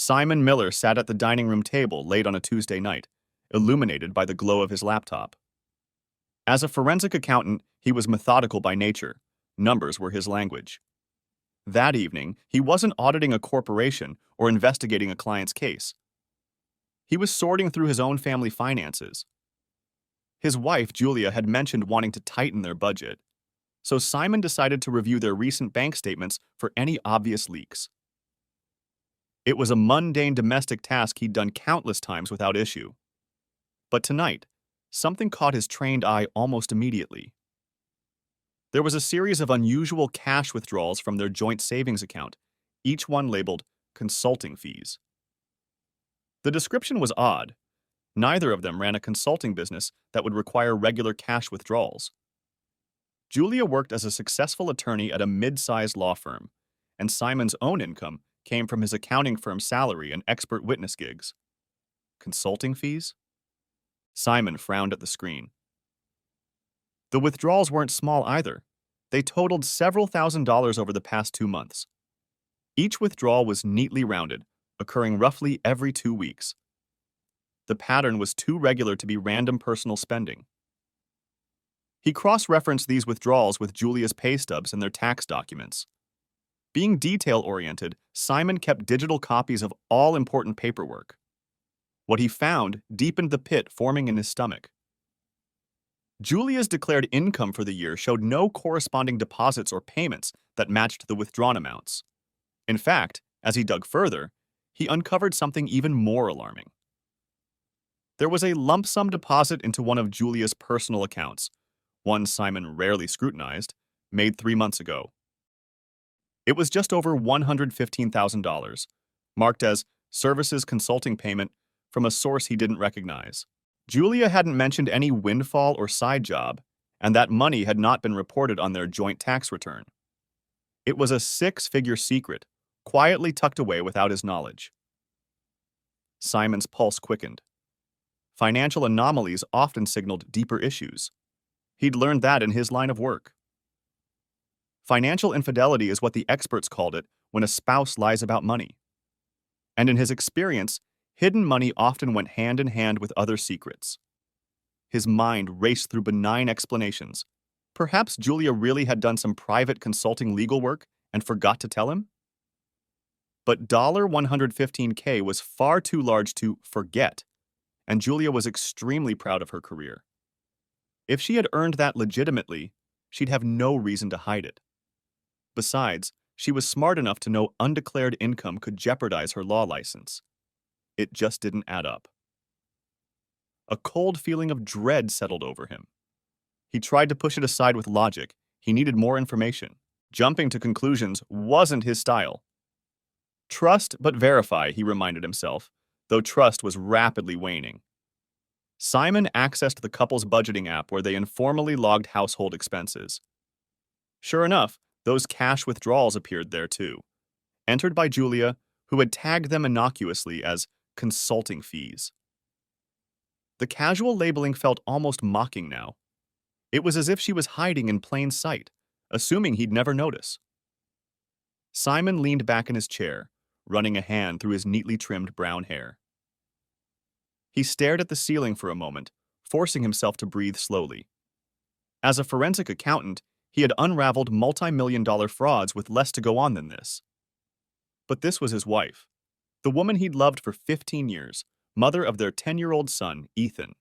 Simon Miller sat at the dining room table late on a Tuesday night, illuminated by the glow of his laptop. As a forensic accountant, he was methodical by nature. Numbers were his language. That evening, he wasn't auditing a corporation or investigating a client's case. He was sorting through his own family finances. His wife, Julia, had mentioned wanting to tighten their budget, so Simon decided to review their recent bank statements for any obvious leaks. It was a mundane domestic task he'd done countless times without issue. But tonight, something caught his trained eye almost immediately. There was a series of unusual cash withdrawals from their joint savings account, each one labeled consulting fees. The description was odd. Neither of them ran a consulting business that would require regular cash withdrawals. Julia worked as a successful attorney at a mid-sized law firm, and Simon's own income came from his accounting firm's salary and expert witness gigs. Consulting fees? Simon frowned at the screen. The withdrawals weren't small either. They totaled several $1,000s over the past 2 months. Each withdrawal was neatly rounded, occurring roughly every 2 weeks. The pattern was too regular to be random personal spending. He cross-referenced these withdrawals with Julia's pay stubs and their tax documents. Being detail-oriented, Simon kept digital copies of all important paperwork. What he found deepened the pit forming in his stomach. Julia's declared income for the year showed no corresponding deposits or payments that matched the withdrawn amounts. In fact, as he dug further, he uncovered something even more alarming. There was a lump sum deposit into one of Julia's personal accounts, one Simon rarely scrutinized, made 3 months ago. It was just over $115,000, marked as services consulting payment from a source he didn't recognize. Julia hadn't mentioned any windfall or side job, and that money had not been reported on their joint tax return. It was a 6-figure secret, quietly tucked away without his knowledge. Simon's pulse quickened. Financial anomalies often signaled deeper issues. He'd learned that in his line of work. Financial infidelity is what the experts called it when a spouse lies about money. And in his experience, hidden money often went hand in hand with other secrets. His mind raced through benign explanations. Perhaps Julia really had done some private consulting legal work and forgot to tell him? But $115K was far too large to forget, and Julia was extremely proud of her career. If she had earned that legitimately, she'd have no reason to hide it. Besides, she was smart enough to know undeclared income could jeopardize her law license. It just didn't add up. A cold feeling of dread settled over him. He tried to push it aside with logic. He needed more information. Jumping to conclusions wasn't his style. Trust but verify, he reminded himself, though trust was rapidly waning. Simon accessed the couple's budgeting app where they informally logged household expenses. Sure enough, those cash withdrawals appeared there too, entered by Julia, who had tagged them innocuously as consulting fees. The casual labeling felt almost mocking now. It was as if she was hiding in plain sight, assuming he'd never notice. Simon leaned back in his chair, running a hand through his neatly trimmed brown hair. He stared at the ceiling for a moment, forcing himself to breathe slowly. As a forensic accountant, he had unraveled multi-million-dollar frauds with less to go on than this. But this was his wife, the woman he'd loved for 15 years, mother of their 10-year-old son, Ethan.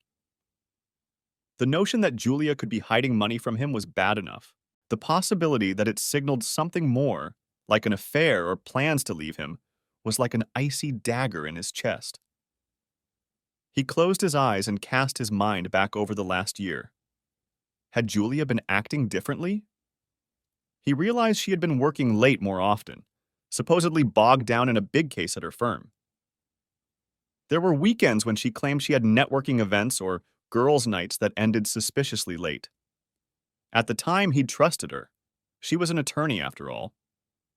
The notion that Julia could be hiding money from him was bad enough. The possibility that it signaled something more, like an affair or plans to leave him, was like an icy dagger in his chest. He closed his eyes and cast his mind back over the last year. Had Julia been acting differently? He realized she had been working late more often, supposedly bogged down in a big case at her firm. There were weekends when she claimed she had networking events or girls' nights that ended suspiciously late. At the time, he'd trusted her. She was an attorney, after all.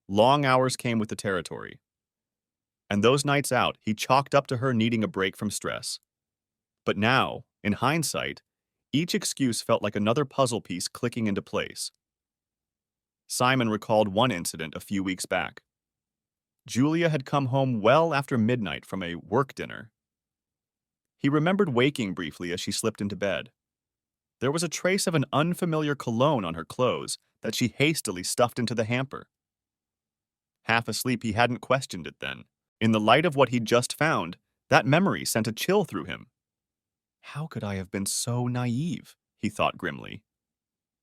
Long hours came with the territory. And those nights out, he chalked up to her needing a break from stress. But now, in hindsight, each excuse felt like another puzzle piece clicking into place. Simon recalled one incident a few weeks back. Julia had come home well after midnight from a work dinner. He remembered waking briefly as she slipped into bed. There was a trace of an unfamiliar cologne on her clothes that she hastily stuffed into the hamper. Half asleep, he hadn't questioned it then. In the light of what he'd just found, that memory sent a chill through him. How could I have been so naive? He thought grimly.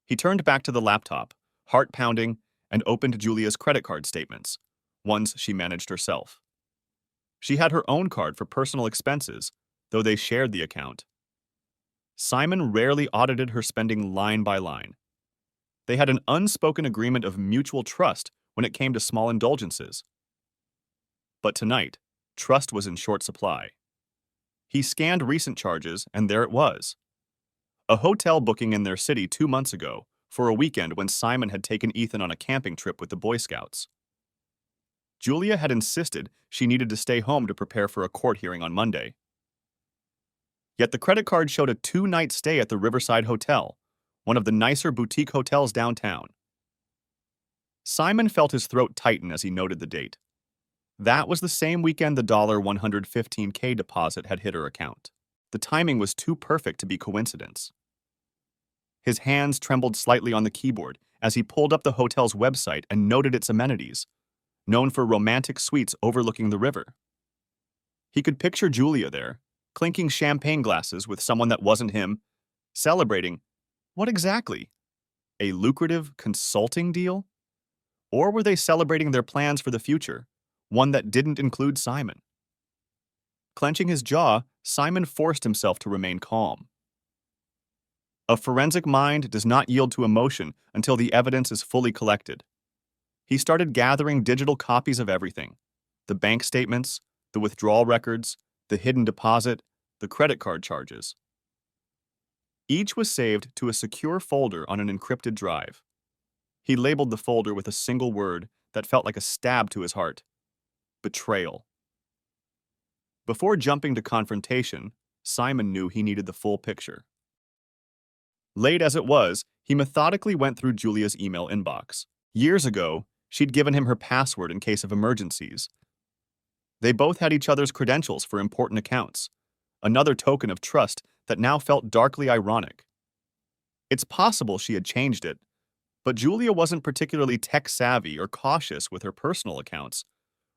He turned back to the laptop, heart pounding, and opened Julia's credit card statements, ones she managed herself. She had her own card for personal expenses, though they shared the account. Simon rarely audited her spending line by line. They had an unspoken agreement of mutual trust when it came to small indulgences. But tonight, trust was in short supply. He scanned recent charges, and there it was. A hotel booking in their city 2 months ago for a weekend when Simon had taken Ethan on a camping trip with the Boy Scouts. Julia had insisted she needed to stay home to prepare for a court hearing on Monday. Yet the credit card showed a 2-night stay at the Riverside Hotel, one of the nicer boutique hotels downtown. Simon felt his throat tighten as he noted the date. That was the same weekend the $115K deposit had hit her account. The timing was too perfect to be coincidence. His hands trembled slightly on the keyboard as he pulled up the hotel's website and noted its amenities, known for romantic suites overlooking the river. He could picture Julia there, clinking champagne glasses with someone that wasn't him, celebrating, what exactly? A lucrative consulting deal? Or were they celebrating their plans for the future, one that didn't include Simon? Clenching his jaw, Simon forced himself to remain calm. A forensic mind does not yield to emotion until the evidence is fully collected. He started gathering digital copies of everything: the bank statements, the withdrawal records, the hidden deposit, the credit card charges. Each was saved to a secure folder on an encrypted drive. He labeled the folder with a single word that felt like a stab to his heart: betrayal. Before jumping to confrontation, Simon knew he needed the full picture. Late as it was, he methodically went through Julia's email inbox. Years ago, she'd given him her password in case of emergencies. They both had each other's credentials for important accounts, another token of trust that now felt darkly ironic. It's possible she had changed it, but Julia wasn't particularly tech-savvy or cautious with her personal accounts,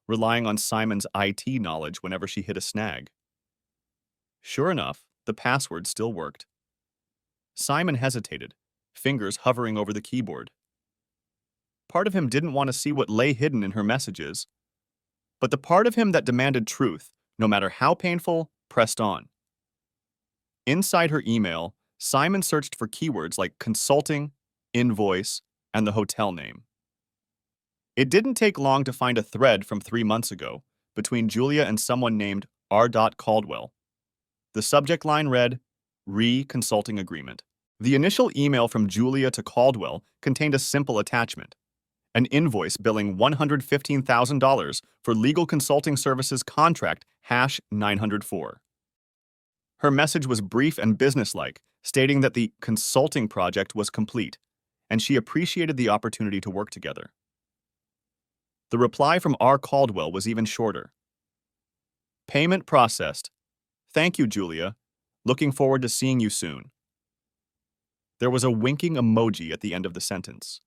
relying on Simon's IT knowledge whenever she hit a snag. Sure enough, the password still worked. Simon hesitated, fingers hovering over the keyboard. Part of him didn't want to see what lay hidden in her messages, but the part of him that demanded truth, no matter how painful, pressed on. Inside her email, Simon searched for keywords like consulting, invoice, and the hotel name. It didn't take long to find a thread from 3 months ago between Julia and someone named R. Caldwell. The subject line read, Re-Consulting Agreement. The initial email from Julia to Caldwell contained a simple attachment: an invoice billing $115,000 for legal consulting services contract #904. Her message was brief and businesslike, stating that the consulting project was complete, and she appreciated the opportunity to work together. The reply from R. Caldwell was even shorter. Payment processed. Thank you, Julia. Looking forward to seeing you soon. There was a winking emoji at the end of the sentence.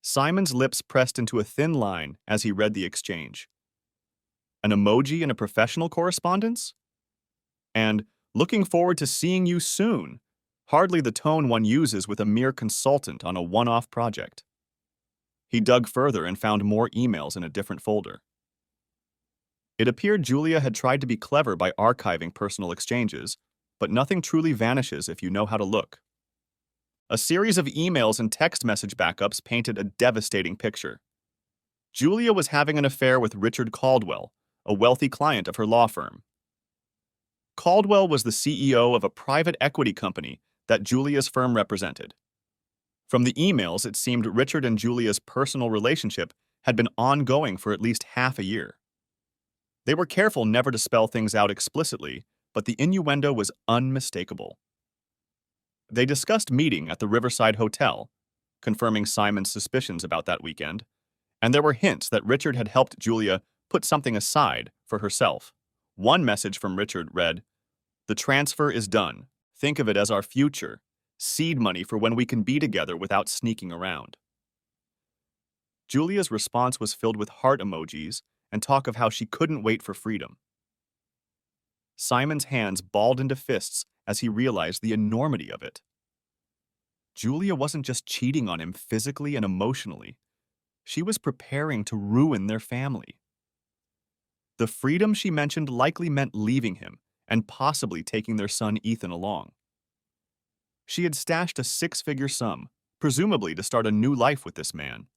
Simon's lips pressed into a thin line as he read the exchange. An emoji in a professional correspondence? And looking forward to seeing you soon, hardly the tone one uses with a mere consultant on a one-off project. He dug further and found more emails in a different folder. It appeared Julia had tried to be clever by archiving personal exchanges, but nothing truly vanishes if you know how to look. A series of emails and text message backups painted a devastating picture. Julia was having an affair with Richard Caldwell, a wealthy client of her law firm. Caldwell was the CEO of a private equity company that Julia's firm represented. From the emails, it seemed Richard and Julia's personal relationship had been ongoing for at least half a year. They were careful never to spell things out explicitly, but the innuendo was unmistakable. They discussed meeting at the Riverside Hotel, confirming Simon's suspicions about that weekend, And there were hints that Richard had helped Julia put something aside for herself. One message from Richard read, "The transfer is done. Think of it as our future. Seed money for when we can be together without sneaking around." Julia's response was filled with heart emojis and talk of how she couldn't wait for freedom. Simon's hands balled into fists as he realized the enormity of it. Julia wasn't just cheating on him physically and emotionally. She was preparing to ruin their family. The freedom she mentioned likely meant leaving him and possibly taking their son Ethan along. She had stashed a six-figure sum, presumably to start a new life with this man.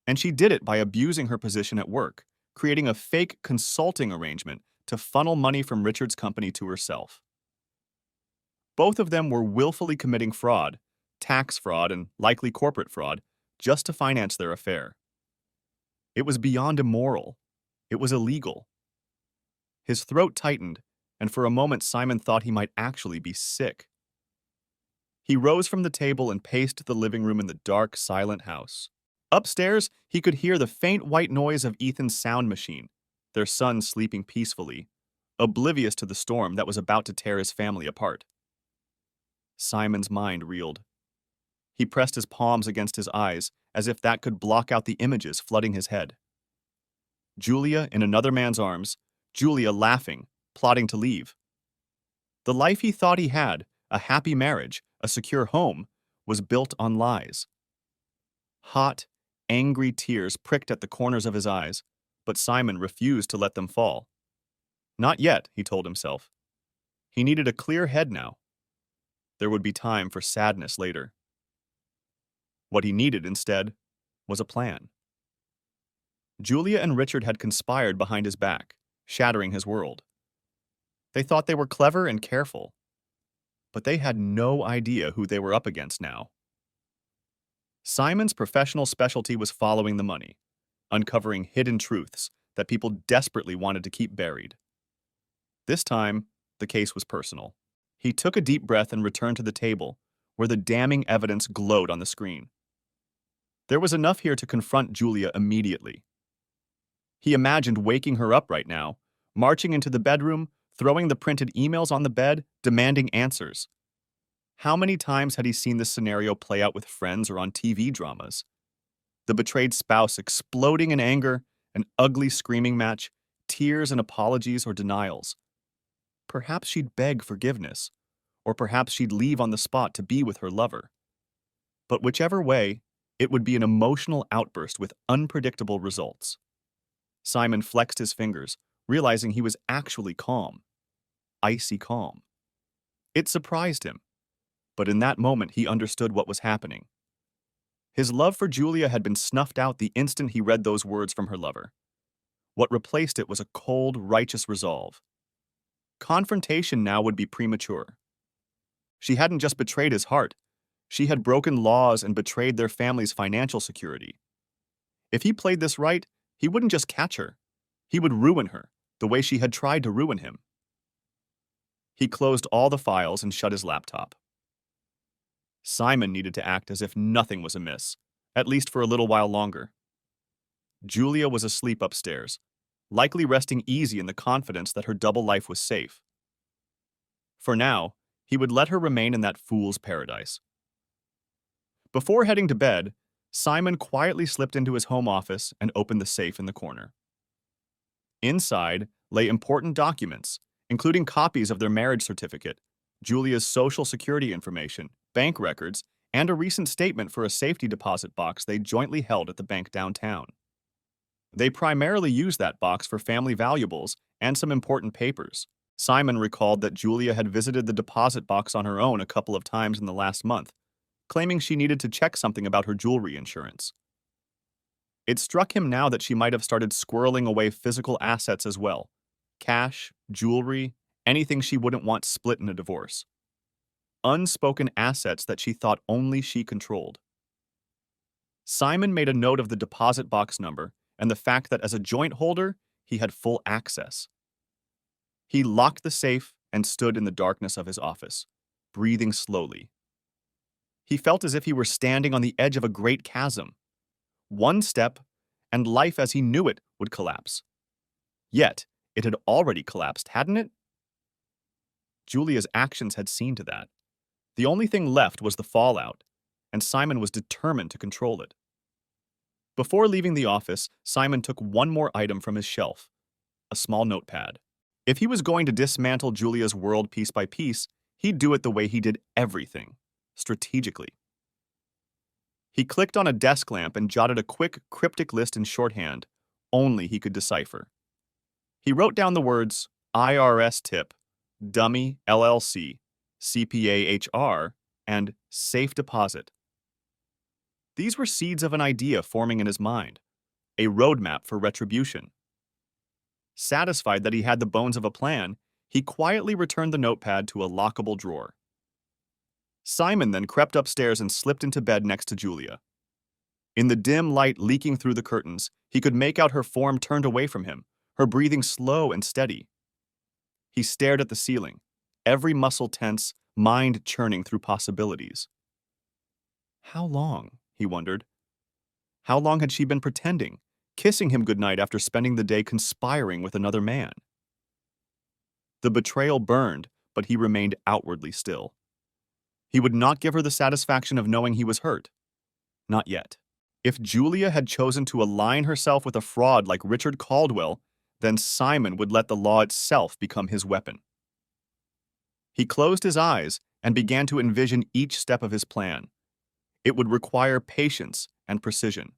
And she did it by abusing her position at work, creating a fake consulting arrangement to funnel money from Richard's company to herself. Both of them were willfully committing fraud, tax fraud and likely corporate fraud, just to finance their affair. It was beyond immoral. It was illegal. His throat tightened, and for a moment Simon thought he might actually be sick. He rose from the table and paced the living room in the dark, silent house. Upstairs, he could hear the faint white noise of Ethan's sound machine, their son sleeping peacefully, oblivious to the storm that was about to tear his family apart. Simon's mind reeled. He pressed his palms against his eyes, as if that could block out the images flooding his head. Julia in another man's arms, Julia laughing, plotting to leave. The life he thought he had, a happy marriage, a secure home, was built on lies. Hot, angry tears pricked at the corners of his eyes, but Simon refused to let them fall. Not yet, he told himself. He needed a clear head now. There would be time for sadness later. What he needed, instead, was a plan. Julia and Richard had conspired behind his back, shattering his world. They thought they were clever and careful, but they had no idea who they were up against now. Simon's professional specialty was following the money, uncovering hidden truths that people desperately wanted to keep buried. This time, the case was personal. He took a deep breath and returned to the table, where the damning evidence glowed on the screen. There was enough here to confront Julia immediately. He imagined waking her up right now, marching into the bedroom, throwing the printed emails on the bed, demanding answers. How many times had he seen this scenario play out with friends or on TV dramas? The betrayed spouse exploding in anger, an ugly screaming match, tears and apologies or denials. Perhaps she'd beg forgiveness, or perhaps she'd leave on the spot to be with her lover. But whichever way, it would be an emotional outburst with unpredictable results. Simon flexed his fingers, realizing he was actually calm. Icy calm. It surprised him, but in that moment he understood what was happening. His love for Julia had been snuffed out the instant he read those words from her lover. What replaced it was a cold, righteous resolve. Confrontation now would be premature. She hadn't just betrayed his heart, she had broken laws and betrayed their family's financial security. If he played this right, he wouldn't just catch her, he would ruin her, the way she had tried to ruin him. He closed all the files and shut his laptop. Simon needed to act as if nothing was amiss, at least for a little while longer. Julia was asleep upstairs, likely resting easy in the confidence that her double life was safe. For now, he would let her remain in that fool's paradise. Before heading to bed, Simon quietly slipped into his home office and opened the safe in the corner. Inside lay important documents, including copies of their marriage certificate, Julia's social security information, bank records, and a recent statement for a safety deposit box they jointly held at the bank downtown. They primarily used that box for family valuables and some important papers. Simon recalled that Julia had visited the deposit box on her own a couple of times in the last month, claiming she needed to check something about her jewelry insurance. It struck him now that she might have started squirreling away physical assets as well. Cash, jewelry, anything she wouldn't want split in a divorce. Unspoken assets that she thought only she controlled. Simon made a note of the deposit box number and the fact that as a joint holder, he had full access. He locked the safe and stood in the darkness of his office, breathing slowly. He felt as if he were standing on the edge of a great chasm. One step, and life as he knew it would collapse. Yet, it had already collapsed, hadn't it? Julia's actions had seen to that. The only thing left was the fallout, and Simon was determined to control it. Before leaving the office, Simon took one more item from his shelf, a small notepad. If he was going to dismantle Julia's world piece by piece, he'd do it the way he did everything, strategically. He clicked on a desk lamp and jotted a quick, cryptic list in shorthand, only he could decipher. He wrote down the words IRS tip, dummy LLC, CPA HR, and safe deposit. These were seeds of an idea forming in his mind, a roadmap for retribution. Satisfied that he had the bones of a plan, he quietly returned the notepad to a lockable drawer. Simon then crept upstairs and slipped into bed next to Julia. In the dim light leaking through the curtains, he could make out her form turned away from him, her breathing slow and steady. He stared at the ceiling, every muscle tense, mind churning through possibilities. How long, he wondered. How long had she been pretending, kissing him goodnight after spending the day conspiring with another man? The betrayal burned, but he remained outwardly still. He would not give her the satisfaction of knowing he was hurt. Not yet. If Julia had chosen to align herself with a fraud like Richard Caldwell, then Simon would let the law itself become his weapon. He closed his eyes and began to envision each step of his plan. It would require patience and precision.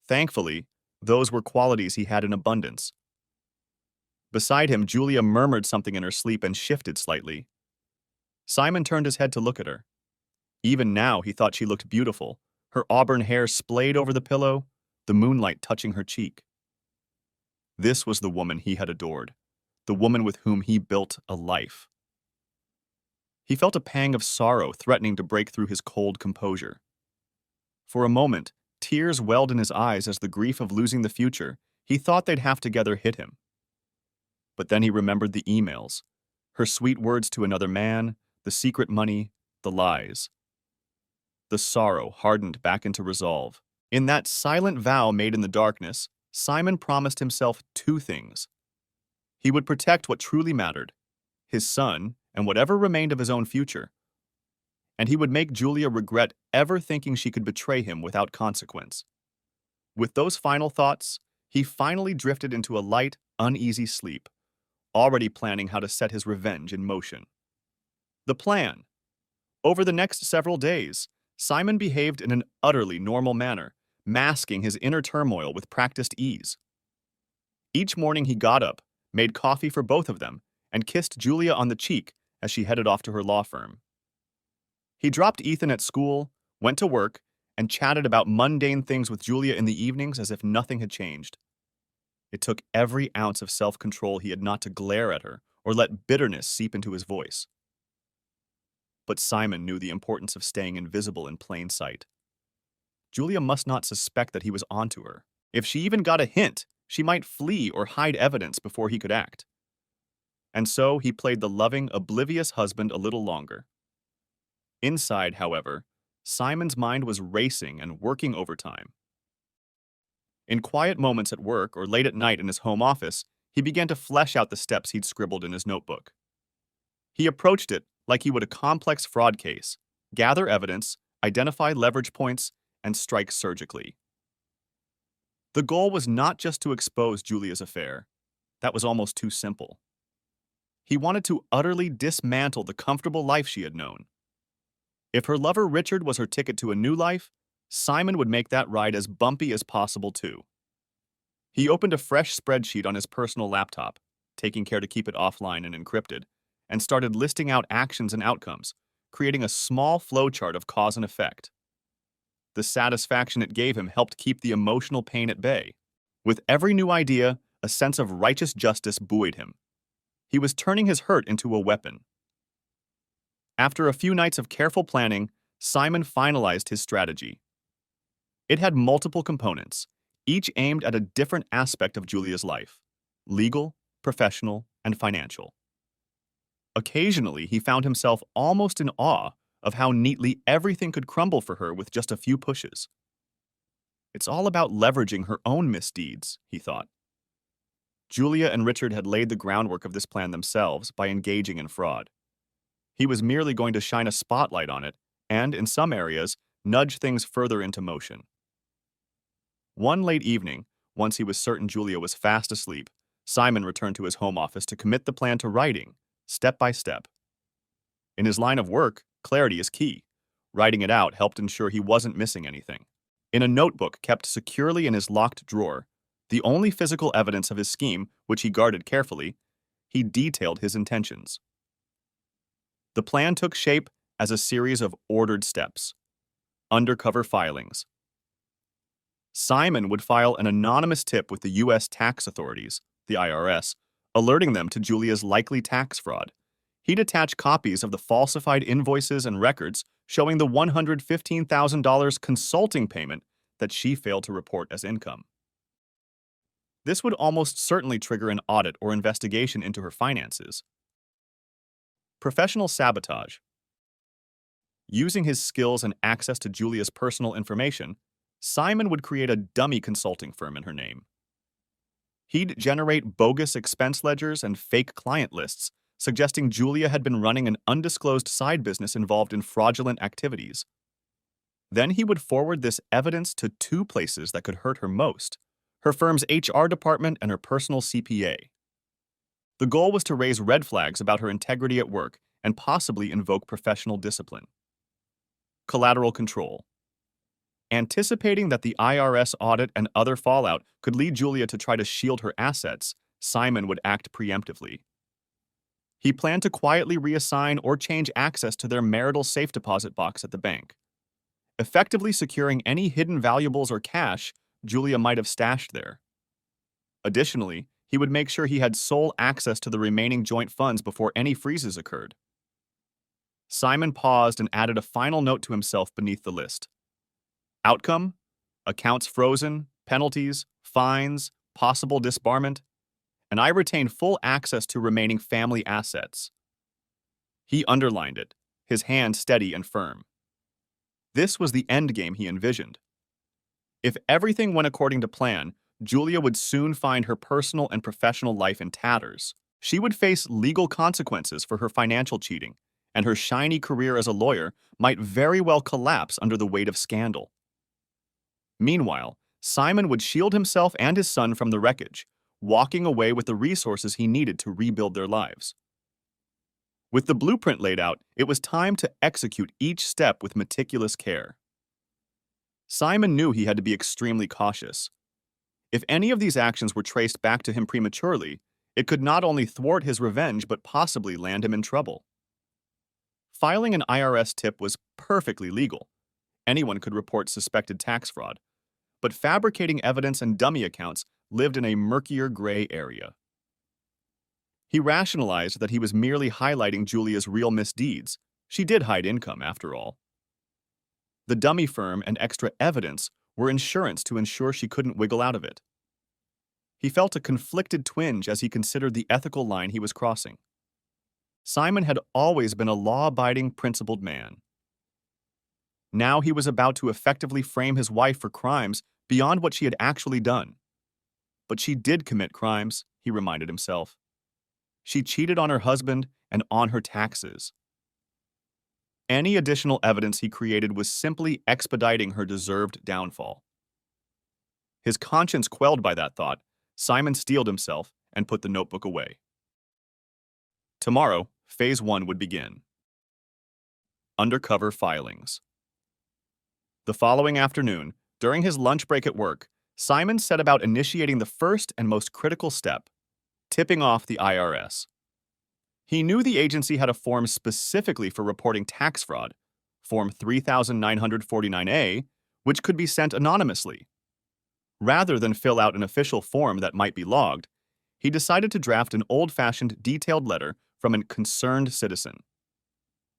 Thankfully, those were qualities he had in abundance. Beside him, Julia murmured something in her sleep and shifted slightly. Simon turned his head to look at her. Even now, he thought she looked beautiful, her auburn hair splayed over the pillow, the moonlight touching her cheek. This was the woman he had adored, the woman with whom he built a life. He felt a pang of sorrow threatening to break through his cold composure. For a moment, tears welled in his eyes as the grief of losing the future he thought they'd have together hit him. But then he remembered the emails, her sweet words to another man, the secret money, the lies. The sorrow hardened back into resolve. In that silent vow made in the darkness, Simon promised himself two things. He would protect what truly mattered, his son and whatever remained of his own future. And he would make Julia regret ever thinking she could betray him without consequence. With those final thoughts, he finally drifted into a light, uneasy sleep, already planning how to set his revenge in motion. The plan. Over the next several days, Simon behaved in an utterly normal manner, masking his inner turmoil with practiced ease. Each morning he got up, made coffee for both of them, and kissed Julia on the cheek as she headed off to her law firm. He dropped Ethan at school, went to work, and chatted about mundane things with Julia in the evenings as if nothing had changed. It took every ounce of self-control he had not to glare at her or let bitterness seep into his voice. But Simon knew the importance of staying invisible in plain sight. Julia must not suspect that he was onto her. If she even got a hint, she might flee or hide evidence before he could act. And so he played the loving, oblivious husband a little longer. Inside, however, Simon's mind was racing and working overtime. In quiet moments at work or late at night in his home office, he began to flesh out the steps he'd scribbled in his notebook. He approached it like he would a complex fraud case, gather evidence, identify leverage points, and strike surgically. The goal was not just to expose Julia's affair. That was almost too simple. He wanted to utterly dismantle the comfortable life she had known. If her lover Richard was her ticket to a new life, Simon would make that ride as bumpy as possible too. He opened a fresh spreadsheet on his personal laptop, taking care to keep it offline and encrypted, and started listing out actions and outcomes, creating a small flowchart of cause and effect. The satisfaction it gave him helped keep the emotional pain at bay. With every new idea, a sense of righteous justice buoyed him. He was turning his hurt into a weapon. After a few nights of careful planning, Simon finalized his strategy. It had multiple components, each aimed at a different aspect of Julia's life: legal, professional, and financial. Occasionally, he found himself almost in awe of how neatly everything could crumble for her with just a few pushes. It's all about leveraging her own misdeeds, he thought. Julia and Richard had laid the groundwork of this plan themselves by engaging in fraud. He was merely going to shine a spotlight on it and, in some areas, nudge things further into motion. One late evening, once he was certain Julia was fast asleep, Simon returned to his home office to commit the plan to writing, step by step. In his line of work, clarity is key. Writing it out helped ensure he wasn't missing anything. In a notebook kept securely in his locked drawer, the only physical evidence of his scheme, which he guarded carefully, he detailed his intentions. The plan took shape as a series of ordered steps. Undercover filings. Simon would file an anonymous tip with the U.S. tax authorities, the IRS, alerting them to Julia's likely tax fraud. He'd attach copies of the falsified invoices and records showing the $115,000 consulting payment that she failed to report as income. This would almost certainly trigger an audit or investigation into her finances. Professional sabotage. Using his skills and access to Julia's personal information, Simon would create a dummy consulting firm in her name. He'd generate bogus expense ledgers and fake client lists, suggesting Julia had been running an undisclosed side business involved in fraudulent activities. Then he would forward this evidence to two places that could hurt her most: her firm's HR department and her personal CPA. The goal was to raise red flags about her integrity at work and possibly invoke professional discipline. Collateral control. Anticipating that the IRS audit and other fallout could lead Julia to try to shield her assets, Simon would act preemptively. He planned to quietly reassign or change access to their marital safe deposit box at the bank, effectively securing any hidden valuables or cash Julia might have stashed there. Additionally, he would make sure he had sole access to the remaining joint funds before any freezes occurred. Simon paused and added a final note to himself beneath the list. Outcome: accounts frozen, penalties, fines, possible disbarment, and I retain full access to remaining family assets. He underlined it, his hand steady and firm. This was the endgame he envisioned. If everything went according to plan, Julia would soon find her personal and professional life in tatters. She would face legal consequences for her financial cheating, and her shiny career as a lawyer might very well collapse under the weight of scandal. Meanwhile, Simon would shield himself and his son from the wreckage, walking away with the resources he needed to rebuild their lives. With the blueprint laid out, it was time to execute each step with meticulous care. Simon knew he had to be extremely cautious. If any of these actions were traced back to him prematurely, it could not only thwart his revenge but possibly land him in trouble. Filing an IRS tip was perfectly legal. Anyone could report suspected tax fraud. But fabricating evidence and dummy accounts lived in a murkier gray area. He rationalized that he was merely highlighting Julia's real misdeeds. She did hide income, after all. The dummy firm and extra evidence were insurance to ensure she couldn't wiggle out of it. He felt a conflicted twinge as he considered the ethical line he was crossing. Simon had always been a law-abiding, principled man. Now he was about to effectively frame his wife for crimes beyond what she had actually done. But she did commit crimes, he reminded himself. She cheated on her husband and on her taxes. Any additional evidence he created was simply expediting her deserved downfall. His conscience quelled by that thought, Simon steeled himself and put the notebook away. Tomorrow, Phase 1 would begin. Undercover filings. The following afternoon, during his lunch break at work, Simon set about initiating the first and most critical step: tipping off the IRS. He knew the agency had a form specifically for reporting tax fraud, Form 3949A, which could be sent anonymously. Rather than fill out an official form that might be logged, he decided to draft an old-fashioned detailed letter from a concerned citizen.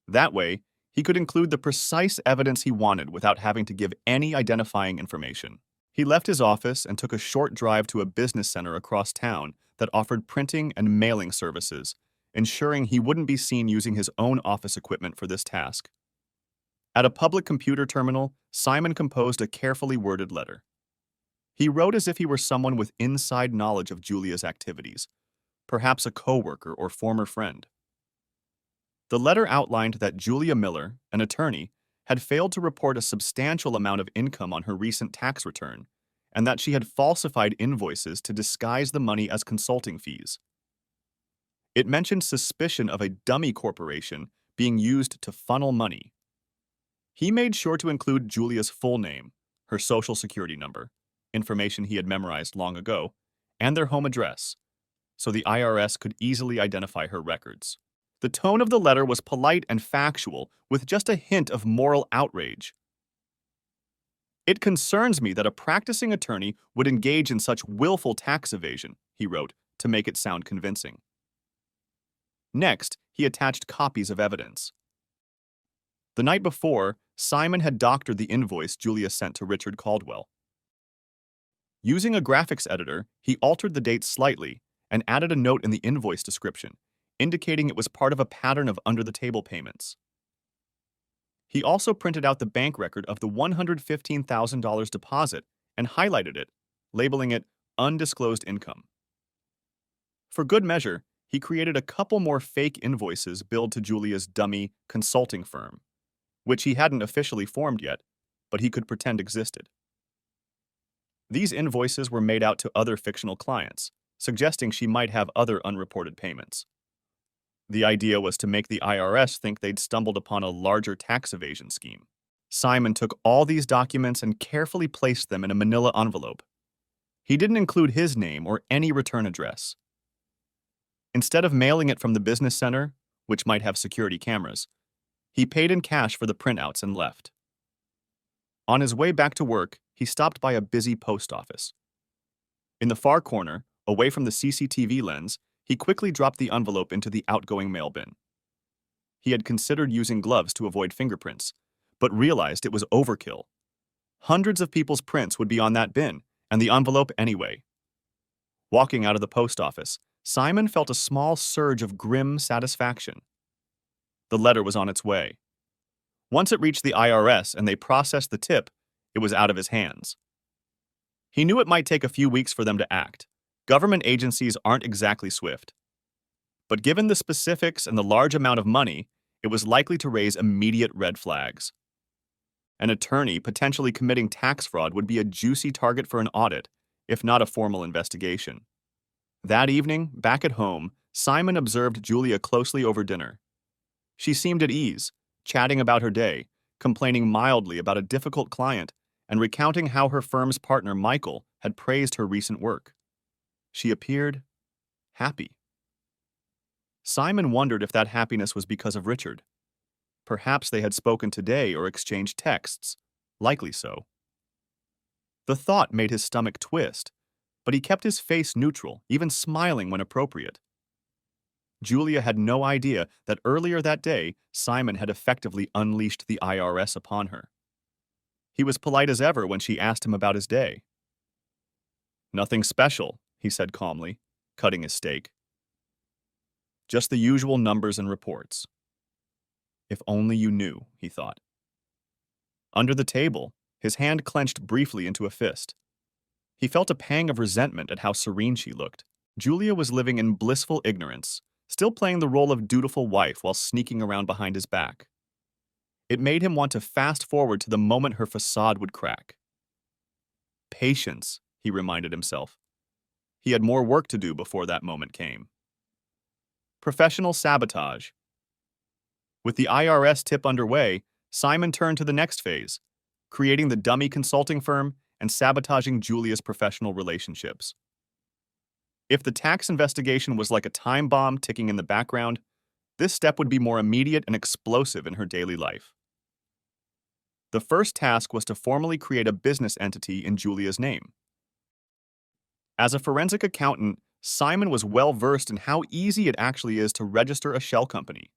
That way, he could include the precise evidence he wanted without having to give any identifying information. He left his office and took a short drive to a business center across town that offered printing and mailing services, ensuring he wouldn't be seen using his own office equipment for this task. At a public computer terminal, Simon composed a carefully worded letter. He wrote as if he were someone with inside knowledge of Julia's activities, perhaps a coworker or former friend. The letter outlined that Julia Miller, an attorney, had failed to report a substantial amount of income on her recent tax return, and that she had falsified invoices to disguise the money as consulting fees. It mentioned suspicion of a dummy corporation being used to funnel money. He made sure to include Julia's full name, her social security number, information he had memorized long ago, and their home address, so the IRS could easily identify her records. The tone of the letter was polite and factual, with just a hint of moral outrage. "It concerns me that a practicing attorney would engage in such willful tax evasion," he wrote, to make it sound convincing. Next, he attached copies of evidence. The night before, Simon had doctored the invoice Julia sent to Richard Caldwell. Using a graphics editor, he altered the date slightly and added a note in the invoice description, indicating it was part of a pattern of under-the-table payments. He also printed out the bank record of the $115,000 deposit and highlighted it, labeling it undisclosed income. For good measure, he created a couple more fake invoices billed to Julia's dummy consulting firm, which he hadn't officially formed yet, but he could pretend existed. These invoices were made out to other fictional clients, suggesting she might have other unreported payments. The idea was to make the IRS think they'd stumbled upon a larger tax evasion scheme. Simon took all these documents and carefully placed them in a manila envelope. He didn't include his name or any return address. Instead of mailing it from the business center, which might have security cameras, he paid in cash for the printouts and left. On his way back to work, he stopped by a busy post office. In the far corner, away from the CCTV lens, he quickly dropped the envelope into the outgoing mail bin. He had considered using gloves to avoid fingerprints, but realized it was overkill. Hundreds of people's prints would be on that bin, and the envelope anyway. Walking out of the post office, Simon felt a small surge of grim satisfaction. The letter was on its way. Once it reached the IRS and they processed the tip, it was out of his hands. He knew it might take a few weeks for them to act. Government agencies aren't exactly swift. But given the specifics and the large amount of money, it was likely to raise immediate red flags. An attorney potentially committing tax fraud would be a juicy target for an audit, if not a formal investigation. That evening, back at home, Simon observed Julia closely over dinner. She seemed at ease, chatting about her day, complaining mildly about a difficult client, and recounting how her firm's partner, Michael, had praised her recent work. She appeared happy. Simon wondered if that happiness was because of Richard. Perhaps they had spoken today or exchanged texts. Likely so. The thought made his stomach twist, but he kept his face neutral, even smiling when appropriate. Julia had no idea that earlier that day, Simon had effectively unleashed the IRS upon her. He was polite as ever when she asked him about his day. "Nothing special," he said calmly, cutting his steak. "Just the usual numbers and reports." If only you knew, he thought. Under the table, his hand clenched briefly into a fist. He felt a pang of resentment at how serene she looked. Julia was living in blissful ignorance, still playing the role of dutiful wife while sneaking around behind his back. It made him want to fast forward to the moment her facade would crack. Patience, he reminded himself. He had more work to do before that moment came. Professional sabotage. With the IRS tip underway, Simon turned to the next phase, creating the dummy consulting firm and sabotaging Julia's professional relationships. If the tax investigation was like a time bomb ticking in the background, this step would be more immediate and explosive in her daily life. The first task was to formally create a business entity in Julia's name. As a forensic accountant, Simon was well versed in how easy it actually is to register a shell company.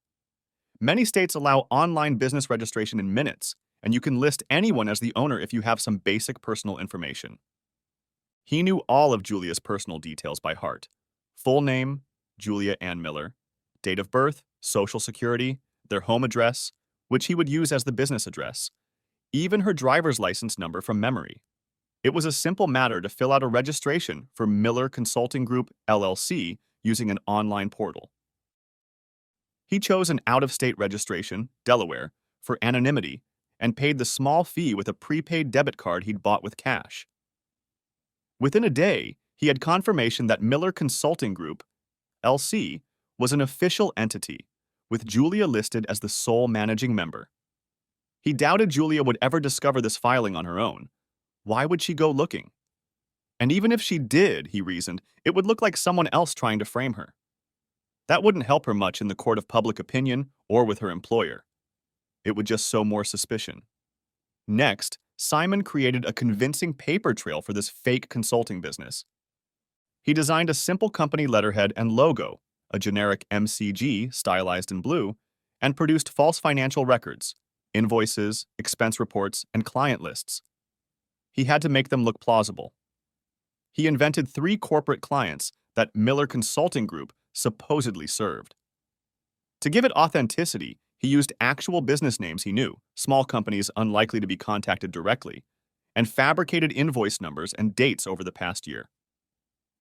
Many states allow online business registration in minutes, and you can list anyone as the owner if you have some basic personal information. He knew all of Julia's personal details by heart. Full name, Julia Ann Miller, date of birth, social security, their home address, which he would use as the business address, even her driver's license number from memory. It was a simple matter to fill out a registration for Miller Consulting Group, LLC, using an online portal. He chose an out-of-state registration, Delaware, for anonymity and paid the small fee with a prepaid debit card he'd bought with cash. Within a day, he had confirmation that Miller Consulting Group, LC, was an official entity, with Julia listed as the sole managing member. He doubted Julia would ever discover this filing on her own. Why would she go looking? And even if she did, he reasoned, it would look like someone else trying to frame her. That wouldn't help her much in the court of public opinion or with her employer. It would just sow more suspicion. Next, Simon created a convincing paper trail for this fake consulting business. He designed a simple company letterhead and logo, a generic MCG stylized in blue, and produced false financial records, invoices, expense reports, and client lists. He had to make them look plausible. He invented 3 corporate clients that Miller Consulting Group supposedly served. To give it authenticity, he used actual business names he knew, small companies unlikely to be contacted directly, and fabricated invoice numbers and dates over the past year.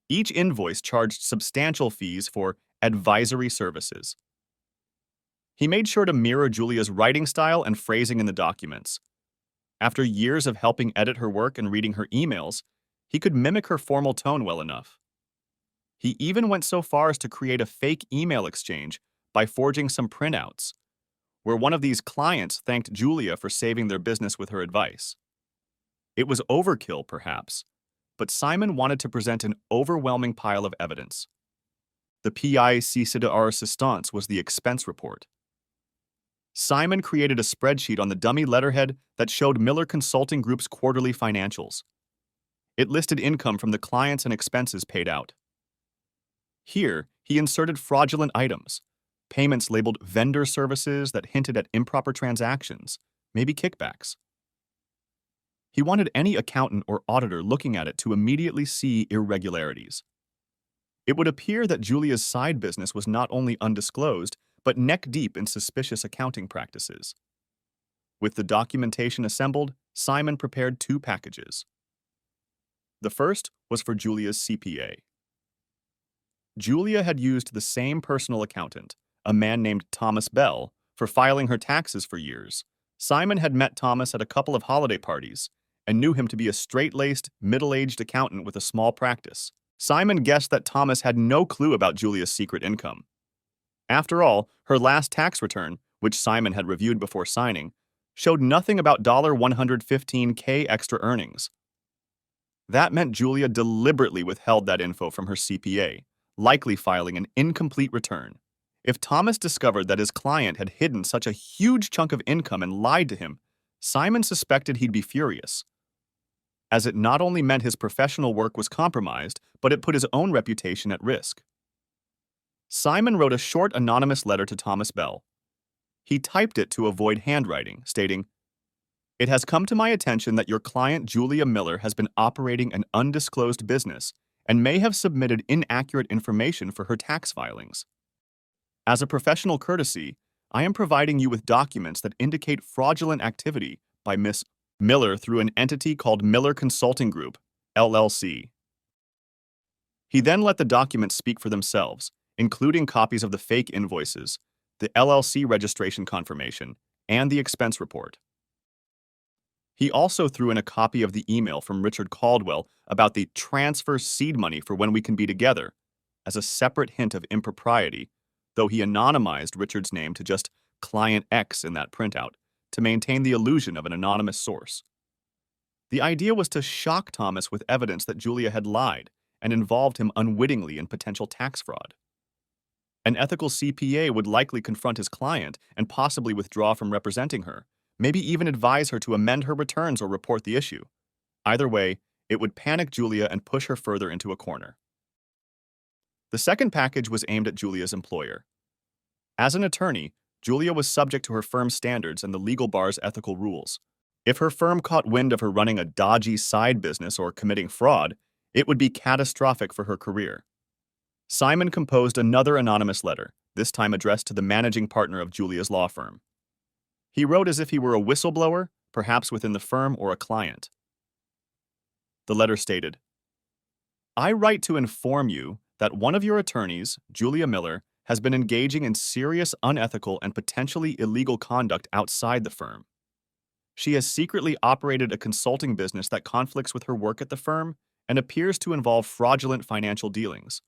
Each invoice charged substantial fees for advisory services. He made sure to mirror Julia's writing style and phrasing in the documents. After years of helping edit her work and reading her emails, he could mimic her formal tone well enough. He even went so far as to create a fake email exchange by forging some printouts, where one of these clients thanked Julia for saving their business with her advice. It was overkill, perhaps, but Simon wanted to present an overwhelming pile of evidence. The pièce de résistance was the expense report. Simon created a spreadsheet on the dummy letterhead that showed Miller Consulting Group's quarterly financials. It listed income from the clients and expenses paid out. Here, he inserted fraudulent items, payments labeled vendor services that hinted at improper transactions, maybe kickbacks. He wanted any accountant or auditor looking at it to immediately see irregularities. It would appear that Julia's side business was not only undisclosed, but neck-deep in suspicious accounting practices. With the documentation assembled, Simon prepared 2 packages. The first was for Julia's CPA. Julia had used the same personal accountant, a man named Thomas Bell, for filing her taxes for years. Simon had met Thomas at a couple of holiday parties and knew him to be a straight-laced, middle-aged accountant with a small practice. Simon guessed that Thomas had no clue about Julia's secret income. After all, her last tax return, which Simon had reviewed before signing, showed nothing about $115K extra earnings. That meant Julia deliberately withheld that info from her CPA, likely filing an incomplete return. If Thomas discovered that his client had hidden such a huge chunk of income and lied to him, Simon suspected he'd be furious, as it not only meant his professional work was compromised, but it put his own reputation at risk. Simon wrote a short anonymous letter to Thomas Bell. He typed it to avoid handwriting, stating, "It has come to my attention that your client Julia Miller has been operating an undisclosed business and may have submitted inaccurate information for her tax filings. As a professional courtesy, I am providing you with documents that indicate fraudulent activity by Miss Miller through an entity called Miller Consulting Group, LLC." He then let the documents speak for themselves, including copies of the fake invoices, the LLC registration confirmation, and the expense report. He also threw in a copy of the email from Richard Caldwell about the transfer seed money for when we can be together, as a separate hint of impropriety, though he anonymized Richard's name to just Client X in that printout to maintain the illusion of an anonymous source. The idea was to shock Thomas with evidence that Julia had lied and involved him unwittingly in potential tax fraud. An ethical CPA would likely confront his client and possibly withdraw from representing her, maybe even advise her to amend her returns or report the issue. Either way, it would panic Julia and push her further into a corner. The second package was aimed at Julia's employer. As an attorney, Julia was subject to her firm's standards and the legal bar's ethical rules. If her firm caught wind of her running a dodgy side business or committing fraud, it would be catastrophic for her career. Simon composed another anonymous letter, this time addressed to the managing partner of Julia's law firm. He wrote as if he were a whistleblower, perhaps within the firm or a client. The letter stated, I write to inform you that one of your attorneys, Julia Miller, has been engaging in serious unethical and potentially illegal conduct outside the firm. She has secretly operated a consulting business that conflicts with her work at the firm and appears to involve fraudulent financial dealings.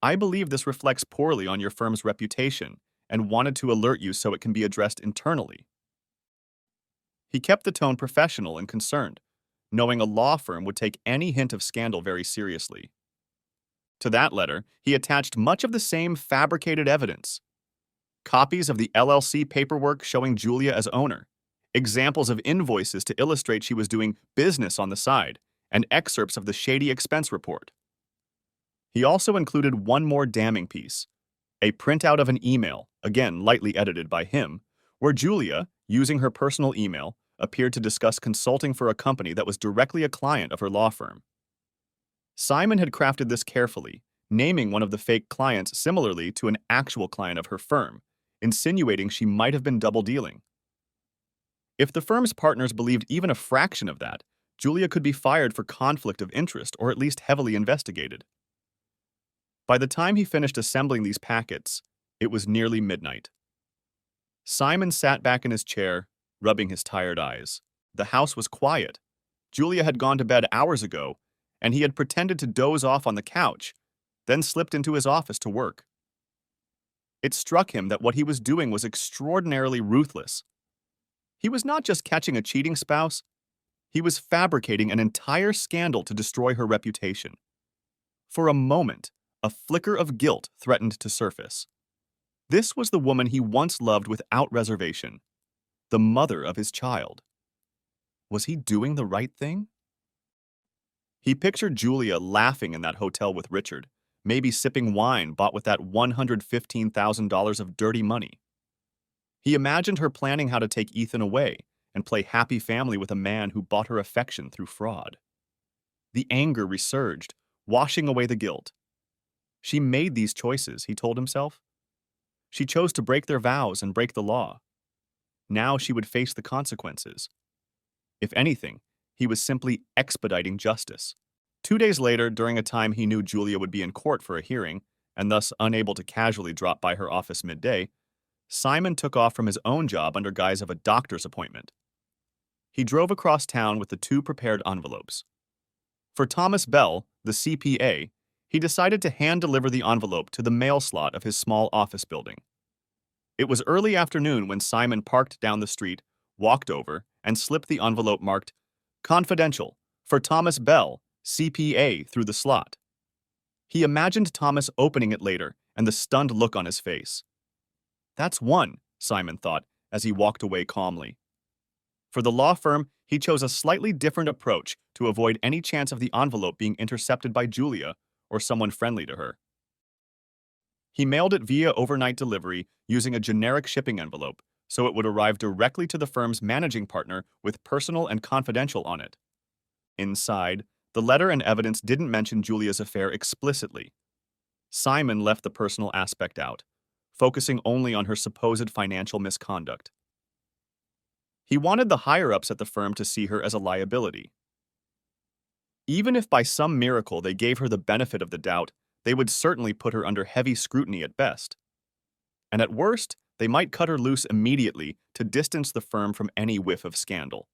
I believe this reflects poorly on your firm's reputation and wanted to alert you so it can be addressed internally. He kept the tone professional and concerned, knowing a law firm would take any hint of scandal very seriously. To that letter, he attached much of the same fabricated evidence. Copies of the LLC paperwork showing Julia as owner, examples of invoices to illustrate she was doing business on the side, and excerpts of the shady expense report. He also included one more damning piece, a printout of an email, again lightly edited by him, where Julia, using her personal email, appeared to discuss consulting for a company that was directly a client of her law firm. Simon had crafted this carefully, naming one of the fake clients similarly to an actual client of her firm, insinuating she might have been double-dealing. If the firm's partners believed even a fraction of that, Julia could be fired for conflict of interest or at least heavily investigated. By the time he finished assembling these packets, it was nearly midnight. Simon sat back in his chair, rubbing his tired eyes. The house was quiet. Julia had gone to bed hours ago, and he had pretended to doze off on the couch, then slipped into his office to work. It struck him that what he was doing was extraordinarily ruthless. He was not just catching a cheating spouse, he was fabricating an entire scandal to destroy her reputation. For a moment, a flicker of guilt threatened to surface. This was the woman he once loved without reservation, the mother of his child. Was he doing the right thing? He pictured Julia laughing in that hotel with Richard, maybe sipping wine bought with that $115,000 of dirty money. He imagined her planning how to take Ethan away and play happy family with a man who bought her affection through fraud. The anger resurged, washing away the guilt. She made these choices, he told himself. She chose to break their vows and break the law. Now she would face the consequences. If anything, he was simply expediting justice. 2 days later, during a time he knew Julia would be in court for a hearing, and thus unable to casually drop by her office midday, Simon took off from his own job under guise of a doctor's appointment. He drove across town with the 2 prepared envelopes. For Thomas Bell, the CPA, he decided to hand-deliver the envelope to the mail slot of his small office building. It was early afternoon when Simon parked down the street, walked over, and slipped the envelope marked "Confidential, for Thomas Bell, CPA," through the slot. He imagined Thomas opening it later and the stunned look on his face. That's one, Simon thought, as he walked away calmly. For the law firm, he chose a slightly different approach to avoid any chance of the envelope being intercepted by Julia or someone friendly to her. He mailed it via overnight delivery using a generic shipping envelope, so it would arrive directly to the firm's managing partner with personal and confidential on it. Inside, the letter and evidence didn't mention Julia's affair explicitly. Simon left the personal aspect out, focusing only on her supposed financial misconduct. He wanted the higher-ups at the firm to see her as a liability. Even if by some miracle they gave her the benefit of the doubt, they would certainly put her under heavy scrutiny at best. And at worst, they might cut her loose immediately to distance the firm from any whiff of scandal.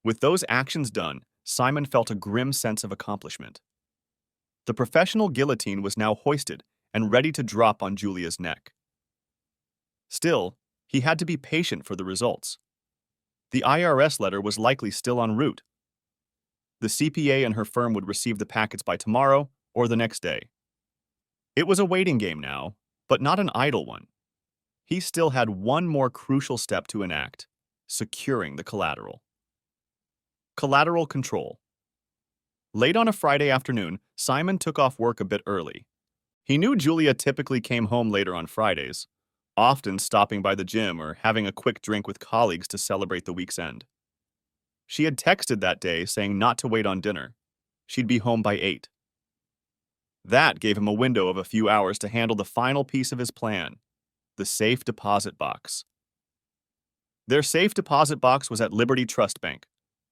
With those actions done, Simon felt a grim sense of accomplishment. The professional guillotine was now hoisted and ready to drop on Julia's neck. Still, he had to be patient for the results. The IRS letter was likely still en route. The CPA and her firm would receive the packets by tomorrow or the next day. It was a waiting game now, but not an idle one. He still had one more crucial step to enact: securing the collateral. Collateral control. Late on a Friday afternoon, Simon took off work a bit early. He knew Julia typically came home later on Fridays, often stopping by the gym or having a quick drink with colleagues to celebrate the week's end. She had texted that day saying not to wait on dinner. She'd be home by 8. That gave him a window of a few hours to handle the final piece of his plan: the safe deposit box. Their safe deposit box was at Liberty Trust Bank,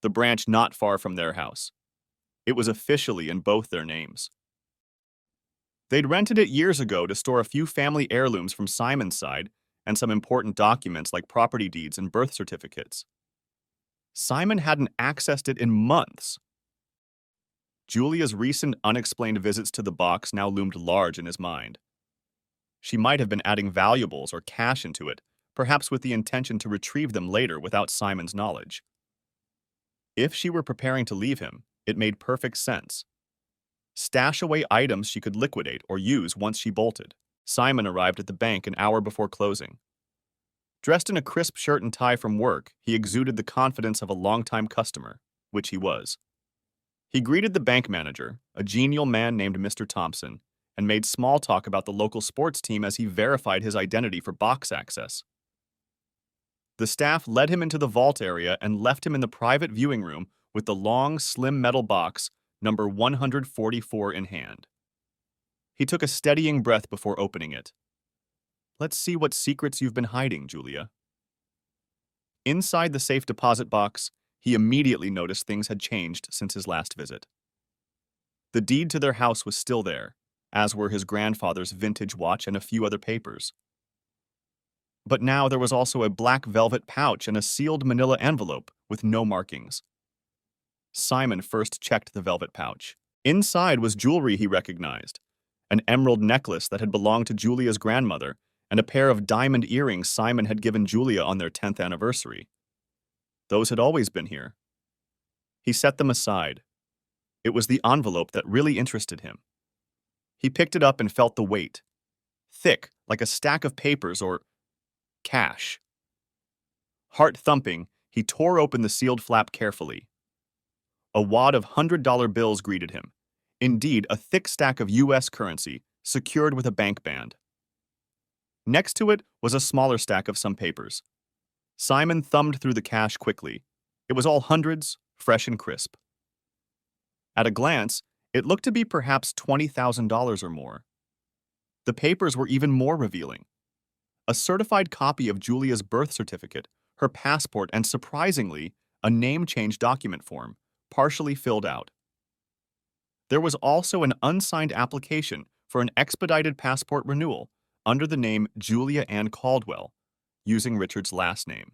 the branch not far from their house. It was officially in both their names. They'd rented it years ago to store a few family heirlooms from Simon's side and some important documents like property deeds and birth certificates. Simon hadn't accessed it in months. Julia's recent unexplained visits to the box now loomed large in his mind. She might have been adding valuables or cash into it, perhaps with the intention to retrieve them later without Simon's knowledge. If she were preparing to leave him, it made perfect sense. Stash away items she could liquidate or use once she bolted. Simon arrived at the bank an hour before closing. Dressed in a crisp shirt and tie from work, he exuded the confidence of a longtime customer, which he was. He greeted the bank manager, a genial man named Mr. Thompson, and made small talk about the local sports team as he verified his identity for box access. The staff led him into the vault area and left him in the private viewing room with the long, slim metal box, number 144 in hand. He took a steadying breath before opening it. "Let's see what secrets you've been hiding, Julia." Inside the safe deposit box, he immediately noticed things had changed since his last visit. The deed to their house was still there, as were his grandfather's vintage watch and a few other papers. But now there was also a black velvet pouch and a sealed manila envelope with no markings. Simon first checked the velvet pouch. Inside was jewelry he recognized, an emerald necklace that had belonged to Julia's grandmother, and a pair of diamond earrings Simon had given Julia on their 10th anniversary. Those had always been here. He set them aside. It was the envelope that really interested him. He picked it up and felt the weight. Thick, like a stack of papers or cash. Heart thumping, he tore open the sealed flap carefully. A wad of $100 bills greeted him. Indeed, a thick stack of U.S. currency, secured with a bank band. Next to it was a smaller stack of some papers. Simon thumbed through the cash quickly. It was all hundreds, fresh and crisp. At a glance, it looked to be perhaps $20,000 or more. The papers were even more revealing. A certified copy of Julia's birth certificate, her passport, and surprisingly, a name change document form, partially filled out. There was also an unsigned application for an expedited passport renewal under the name Julia Ann Caldwell, using Richard's last name.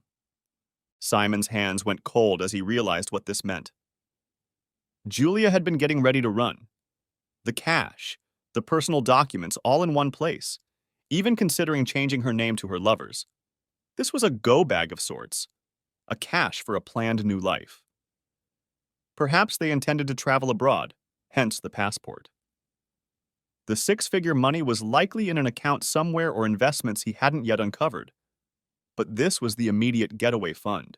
Simon's hands went cold as he realized what this meant. Julia had been getting ready to run. The cash, the personal documents, all in one place, even considering changing her name to her lover's. This was a go-bag of sorts, a cash for a planned new life. Perhaps they intended to travel abroad, hence the passport. The six-figure money was likely in an account somewhere or investments he hadn't yet uncovered. But this was the immediate getaway fund.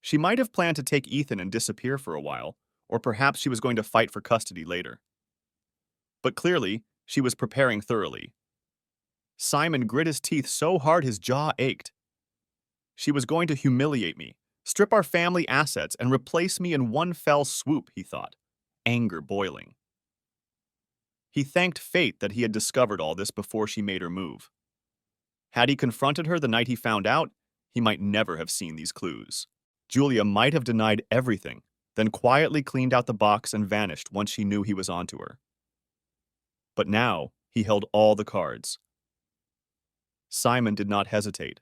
She might have planned to take Ethan and disappear for a while, or perhaps she was going to fight for custody later. But clearly, she was preparing thoroughly. Simon grit his teeth so hard his jaw ached. She was going to humiliate me, strip our family assets, and replace me in one fell swoop, he thought, anger boiling. He thanked fate that he had discovered all this before she made her move. Had he confronted her the night he found out, he might never have seen these clues. Julia might have denied everything, then quietly cleaned out the box and vanished once she knew he was onto her. But now, he held all the cards. Simon did not hesitate.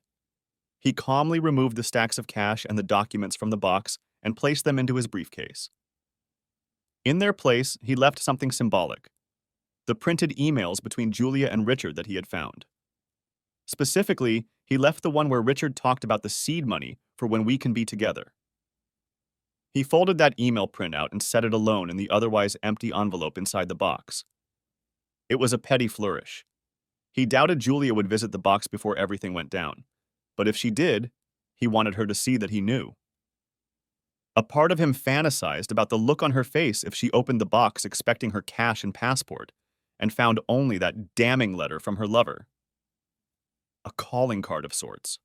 He calmly removed the stacks of cash and the documents from the box and placed them into his briefcase. In their place, he left something symbolic: the printed emails between Julia and Richard that he had found. Specifically, he left the one where Richard talked about the seed money for when we can be together. He folded that email printout and set it alone in the otherwise empty envelope inside the box. It was a petty flourish. He doubted Julia would visit the box before everything went down, but if she did, he wanted her to see that he knew. A part of him fantasized about the look on her face if she opened the box expecting her cash and passport, and found only that damning letter from her lover. A calling card of sorts.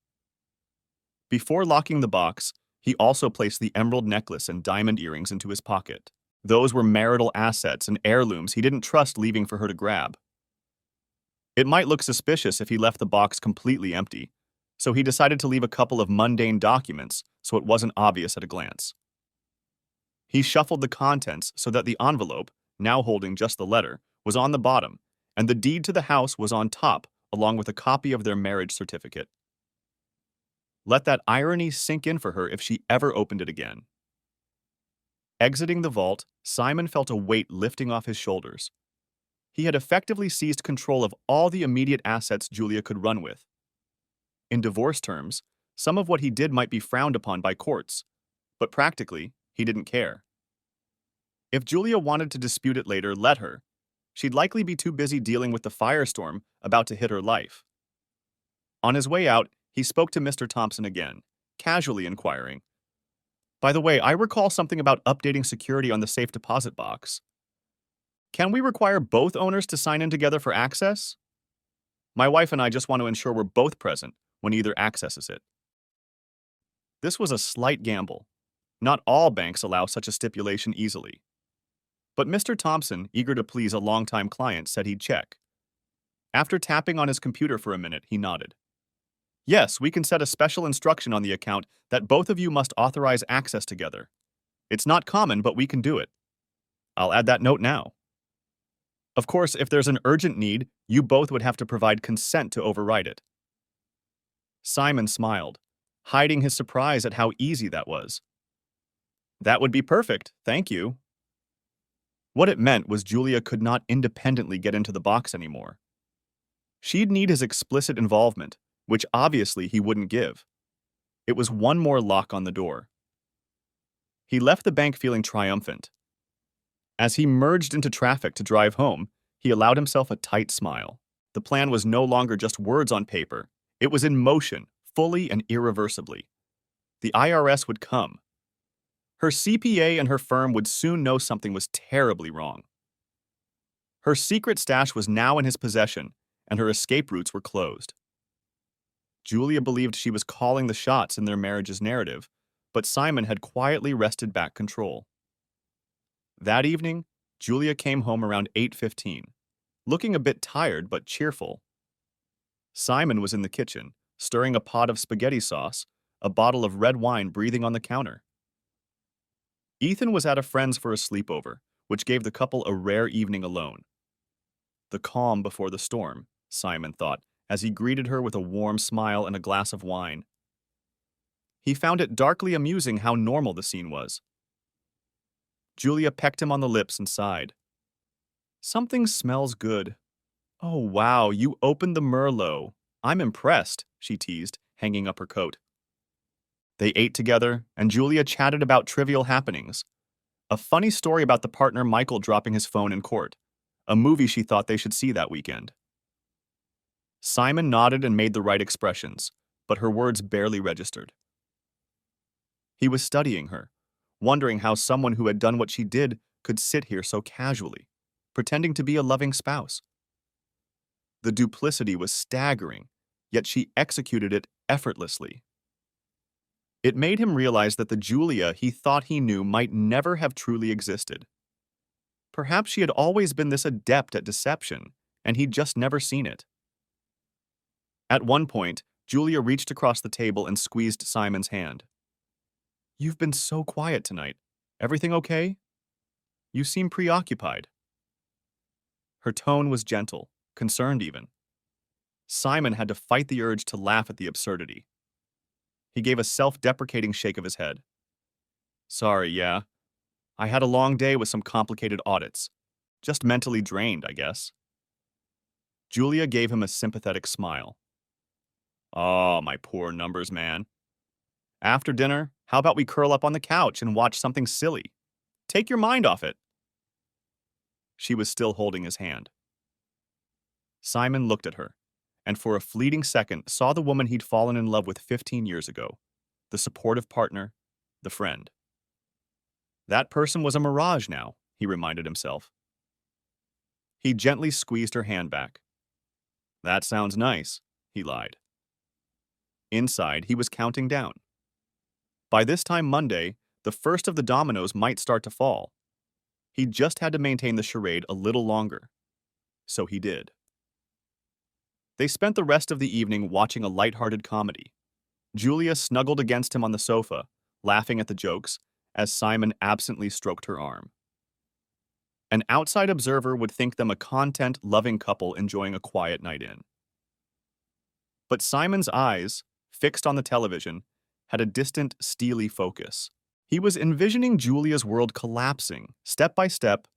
Before locking the box, he also placed the emerald necklace and diamond earrings into his pocket. Those were marital assets and heirlooms he didn't trust leaving for her to grab. It might look suspicious if he left the box completely empty, so he decided to leave a couple of mundane documents so it wasn't obvious at a glance. He shuffled the contents so that the envelope, now holding just the letter, was on the bottom, and the deed to the house was on top, along with a copy of their marriage certificate. Let that irony sink in for her if she ever opened it again. Exiting the vault, Simon felt a weight lifting off his shoulders. He had effectively seized control of all the immediate assets Julia could run with. In divorce terms, some of what he did might be frowned upon by courts, but practically, he didn't care. If Julia wanted to dispute it later, let her. She'd likely be too busy dealing with the firestorm about to hit her life. On his way out, he spoke to Mr. Thompson again, casually inquiring, "By the way, I recall something about updating security on the safe deposit box. Can we require both owners to sign in together for access? My wife and I just want to ensure we're both present when either accesses it." This was a slight gamble. Not all banks allow such a stipulation easily. But Mr. Thompson, eager to please a longtime client, said he'd check. After tapping on his computer for a minute, he nodded. "Yes, we can set a special instruction on the account that both of you must authorize access together. It's not common, but we can do it. I'll add that note now. Of course, if there's an urgent need, you both would have to provide consent to override it." Simon smiled, hiding his surprise at how easy that was. "That would be perfect, thank you." What it meant was Julia could not independently get into the box anymore. She'd need his explicit involvement, which obviously he wouldn't give. It was one more lock on the door. He left the bank feeling triumphant. As he merged into traffic to drive home, he allowed himself a tight smile. The plan was no longer just words on paper. It was in motion, fully and irreversibly. The IRS would come. Her CPA and her firm would soon know something was terribly wrong. Her secret stash was now in his possession, and her escape routes were closed. Julia believed she was calling the shots in their marriage's narrative, but Simon had quietly wrested back control. That evening, Julia came home around 8:15, looking a bit tired but cheerful. Simon was in the kitchen, stirring a pot of spaghetti sauce, a bottle of red wine breathing on the counter. Ethan was at a friend's for a sleepover, which gave the couple a rare evening alone. The calm before the storm, Simon thought, as he greeted her with a warm smile and a glass of wine. He found it darkly amusing how normal the scene was. Julia pecked him on the lips and sighed. "Something smells good. Oh, wow, you opened the Merlot. I'm impressed," she teased, hanging up her coat. They ate together, and Julia chatted about trivial happenings. A funny story about the partner Michael dropping his phone in court, a movie she thought they should see that weekend. Simon nodded and made the right expressions, but her words barely registered. He was studying her, wondering how someone who had done what she did could sit here so casually, pretending to be a loving spouse. The duplicity was staggering, yet she executed it effortlessly. It made him realize that the Julia he thought he knew might never have truly existed. Perhaps she had always been this adept at deception, and he'd just never seen it. At one point, Julia reached across the table and squeezed Simon's hand. "You've been so quiet tonight. Everything okay? You seem preoccupied." Her tone was gentle, concerned even. Simon had to fight the urge to laugh at the absurdity. He gave a self-deprecating shake of his head. "Sorry, yeah. I had a long day with some complicated audits. Just mentally drained, I guess." Julia gave him a sympathetic smile. "Oh, my poor numbers man. After dinner, how about we curl up on the couch and watch something silly? Take your mind off it." She was still holding his hand. Simon looked at her, and for a fleeting second saw the woman he'd fallen in love with 15 years ago, the supportive partner, the friend. That person was a mirage now, he reminded himself. He gently squeezed her hand back. "That sounds nice," he lied. Inside, he was counting down. By this time Monday, the first of the dominoes might start to fall. He just had to maintain the charade a little longer. So he did. They spent the rest of the evening watching a light-hearted comedy. Julia snuggled against him on the sofa, laughing at the jokes, as Simon absently stroked her arm. An outside observer would think them a content-loving couple enjoying a quiet night in. But Simon's eyes, fixed on the television, had a distant, steely focus. He was envisioning Julia's world collapsing, step by step,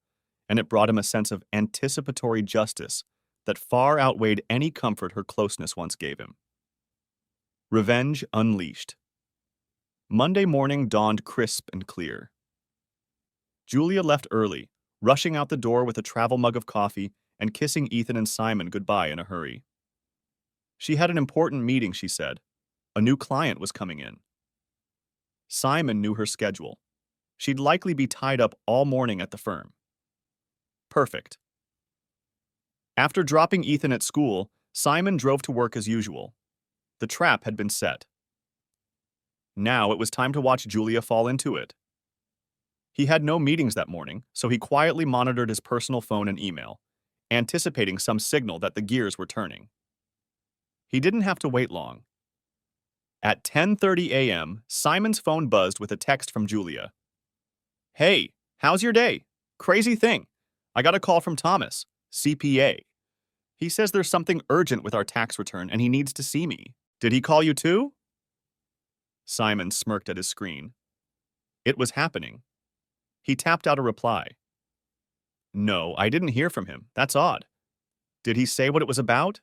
and it brought him a sense of anticipatory justice that far outweighed any comfort her closeness once gave him. Revenge unleashed. Monday morning dawned crisp and clear. Julia left early, rushing out the door with a travel mug of coffee and kissing Ethan and Simon goodbye in a hurry. She had an important meeting, she said. A new client was coming in. Simon knew her schedule. She'd likely be tied up all morning at the firm. Perfect. After dropping Ethan at school, Simon drove to work as usual. The trap had been set. Now it was time to watch Julia fall into it. He had no meetings that morning, so he quietly monitored his personal phone and email, anticipating some signal that the gears were turning. He didn't have to wait long. At 10:30 a.m., Simon's phone buzzed with a text from Julia. "Hey, how's your day? Crazy thing. I got a call from Thomas, CPA. He says there's something urgent with our tax return and he needs to see me. Did he call you too?" Simon smirked at his screen. It was happening. He tapped out a reply. "No, I didn't hear from him. That's odd. Did he say what it was about?"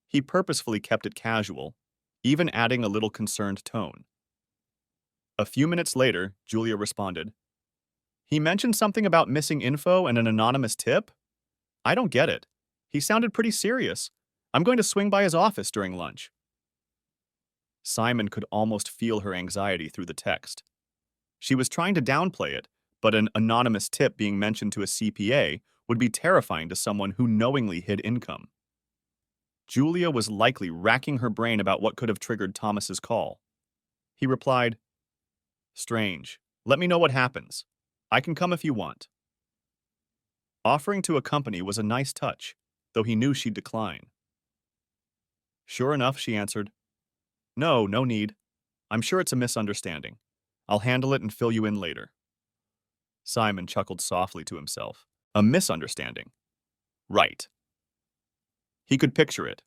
He purposefully kept it casual, even adding a little concerned tone. A few minutes later, Julia responded, "He mentioned something about missing info and an anonymous tip? I don't get it. He sounded pretty serious. I'm going to swing by his office during lunch." Simon could almost feel her anxiety through the text. She was trying to downplay it, but an anonymous tip being mentioned to a CPA would be terrifying to someone who knowingly hid income. Julia was likely racking her brain about what could have triggered Thomas's call. He replied, "Strange. Let me know what happens. I can come if you want." Offering to accompany was a nice touch, though he knew she'd decline. Sure enough, she answered, "No, no need. I'm sure it's a misunderstanding. I'll handle it and fill you in later." Simon chuckled softly to himself. A misunderstanding. Right. He could picture it.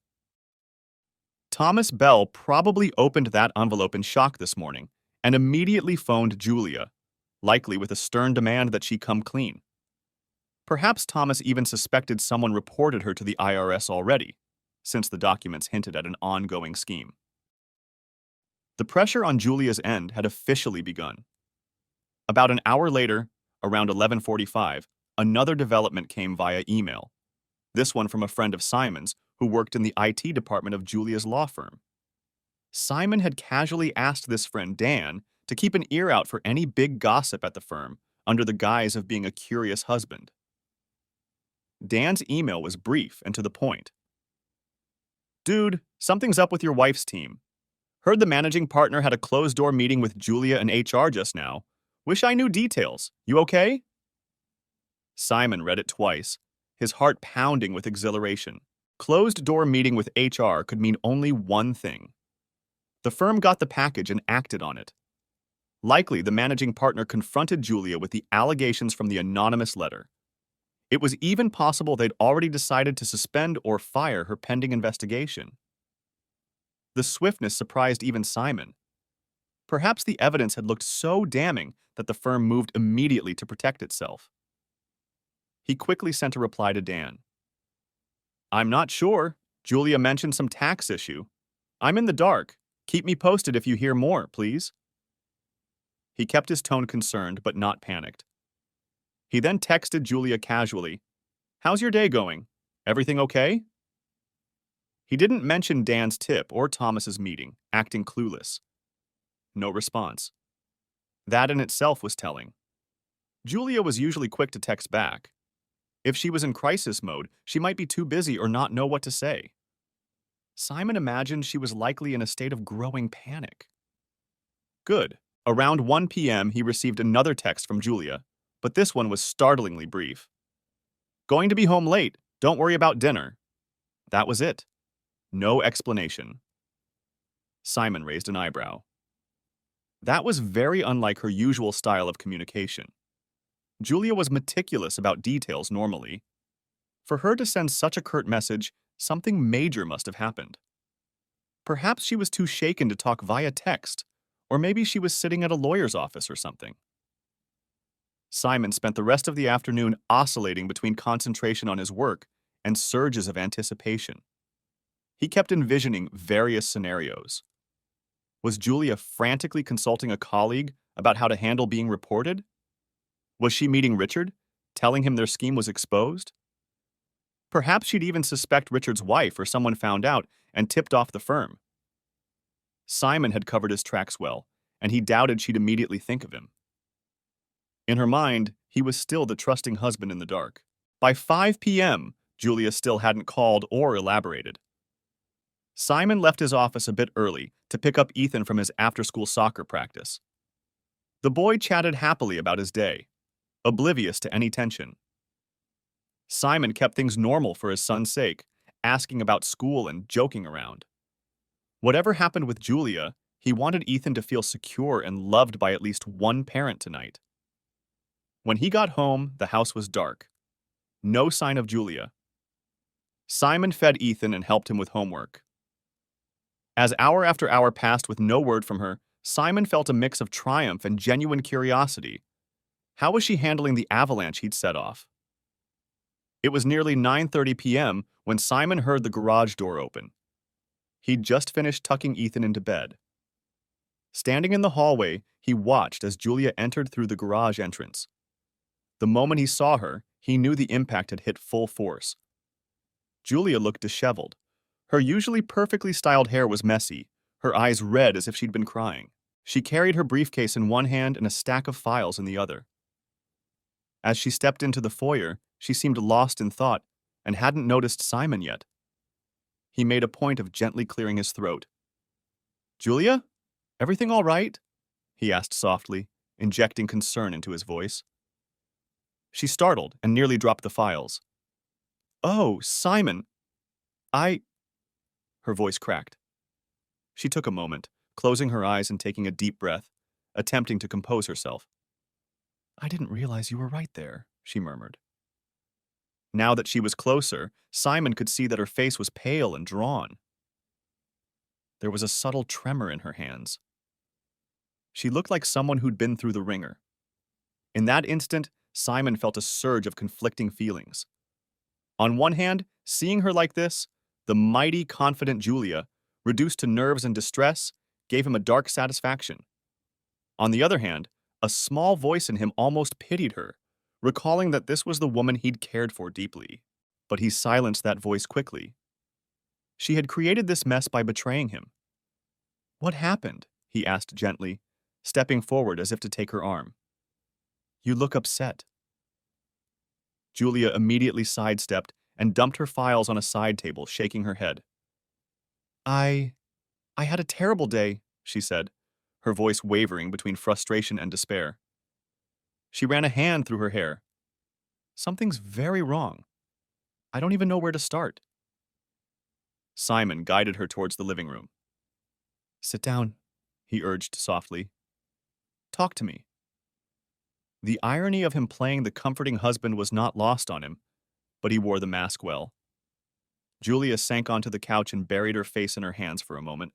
Thomas Bell probably opened that envelope in shock this morning and immediately phoned Julia, likely with a stern demand that she come clean. Perhaps Thomas even suspected someone reported her to the IRS already, since the documents hinted at an ongoing scheme. The pressure on Julia's end had officially begun. About an hour later, around 11:45, another development came via email. This one from a friend of Simon's who worked in the IT department of Julia's law firm. Simon had casually asked this friend, Dan, to keep an ear out for any big gossip at the firm under the guise of being a curious husband. Dan's email was brief and to the point. "Dude, something's up with your wife's team. Heard the managing partner had a closed-door meeting with Julia and HR just now. Wish I knew details. You okay?" Simon read it twice, his heart pounding with exhilaration. Closed-door meeting with HR could mean only one thing. The firm got the package and acted on it. Likely, the managing partner confronted Julia with the allegations from the anonymous letter. It was even possible they'd already decided to suspend or fire her pending investigation. The swiftness surprised even Simon. Perhaps the evidence had looked so damning that the firm moved immediately to protect itself. He quickly sent a reply to Dan. "I'm not sure. Julia mentioned some tax issue. I'm in the dark. Keep me posted if you hear more, please." He kept his tone concerned but not panicked. He then texted Julia casually, "How's your day going? Everything okay?" He didn't mention Dan's tip or Thomas's meeting, acting clueless. No response. That in itself was telling. Julia was usually quick to text back. If she was in crisis mode, she might be too busy or not know what to say. Simon imagined she was likely in a state of growing panic. Good. Around 1 p.m., he received another text from Julia, but this one was startlingly brief. "Going to be home late. Don't worry about dinner." That was it. No explanation. Simon raised an eyebrow. That was very unlike her usual style of communication. Julia was meticulous about details normally. For her to send such a curt message, something major must have happened. Perhaps she was too shaken to talk via text, or maybe she was sitting at a lawyer's office or something. Simon spent the rest of the afternoon oscillating between concentration on his work and surges of anticipation. He kept envisioning various scenarios. Was Julia frantically consulting a colleague about how to handle being reported? Was she meeting Richard, telling him their scheme was exposed? Perhaps she'd even suspect Richard's wife or someone found out and tipped off the firm. Simon had covered his tracks well, and he doubted she'd immediately think of him. In her mind, he was still the trusting husband in the dark. By 5 p.m., Julia still hadn't called or elaborated. Simon left his office a bit early to pick up Ethan from his after-school soccer practice. The boy chatted happily about his day, oblivious to any tension. Simon kept things normal for his son's sake, asking about school and joking around. Whatever happened with Julia, he wanted Ethan to feel secure and loved by at least one parent tonight. When he got home, the house was dark. No sign of Julia. Simon fed Ethan and helped him with homework. As hour after hour passed with no word from her, Simon felt a mix of triumph and genuine curiosity. How was she handling the avalanche he'd set off? It was nearly 9:30 p.m. when Simon heard the garage door open. He'd just finished tucking Ethan into bed. Standing in the hallway, he watched as Julia entered through the garage entrance. The moment he saw her, he knew the impact had hit full force. Julia looked disheveled. Her usually perfectly styled hair was messy, her eyes red as if she'd been crying. She carried her briefcase in one hand and a stack of files in the other. As she stepped into the foyer, she seemed lost in thought and hadn't noticed Simon yet. He made a point of gently clearing his throat. "Julia? Everything all right?" he asked softly, injecting concern into his voice. She startled and nearly dropped the files. "Oh, Simon. I—" Her voice cracked. She took a moment, closing her eyes and taking a deep breath, attempting to compose herself. "I didn't realize you were right there," she murmured. Now that she was closer, Simon could see that her face was pale and drawn. There was a subtle tremor in her hands. She looked like someone who'd been through the ringer. In that instant, Simon felt a surge of conflicting feelings. On one hand, seeing her like this, the mighty, confident Julia, reduced to nerves and distress, gave him a dark satisfaction. On the other hand, a small voice in him almost pitied her, recalling that this was the woman he'd cared for deeply. But he silenced that voice quickly. She had created this mess by betraying him. "What happened?" he asked gently, stepping forward as if to take her arm. "You look upset." Julia immediately sidestepped and dumped her files on a side table, shaking her head. I had a terrible day," she said, her voice wavering between frustration and despair. She ran a hand through her hair. "Something's very wrong. I don't even know where to start." Simon guided her towards the living room. "Sit down," he urged softly. "Talk to me." The irony of him playing the comforting husband was not lost on him, but he wore the mask well. Julia sank onto the couch and buried her face in her hands for a moment.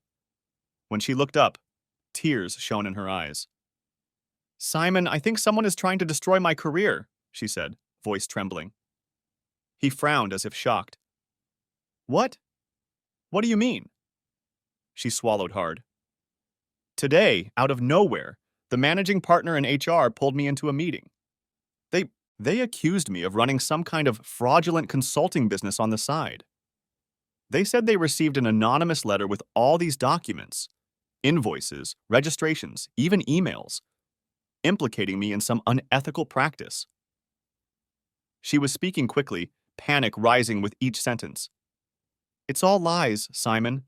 When she looked up, tears shone in her eyes. "Simon, I think someone is trying to destroy my career," she said, voice trembling. He frowned as if shocked. "What? What do you mean?" She swallowed hard. "Today, out of nowhere, the managing partner in HR pulled me into a meeting. They accused me of running some kind of fraudulent consulting business on the side. They said they received an anonymous letter with all these documents, invoices, registrations, even emails, implicating me in some unethical practice." She was speaking quickly, panic rising with each sentence. "It's all lies, Simon.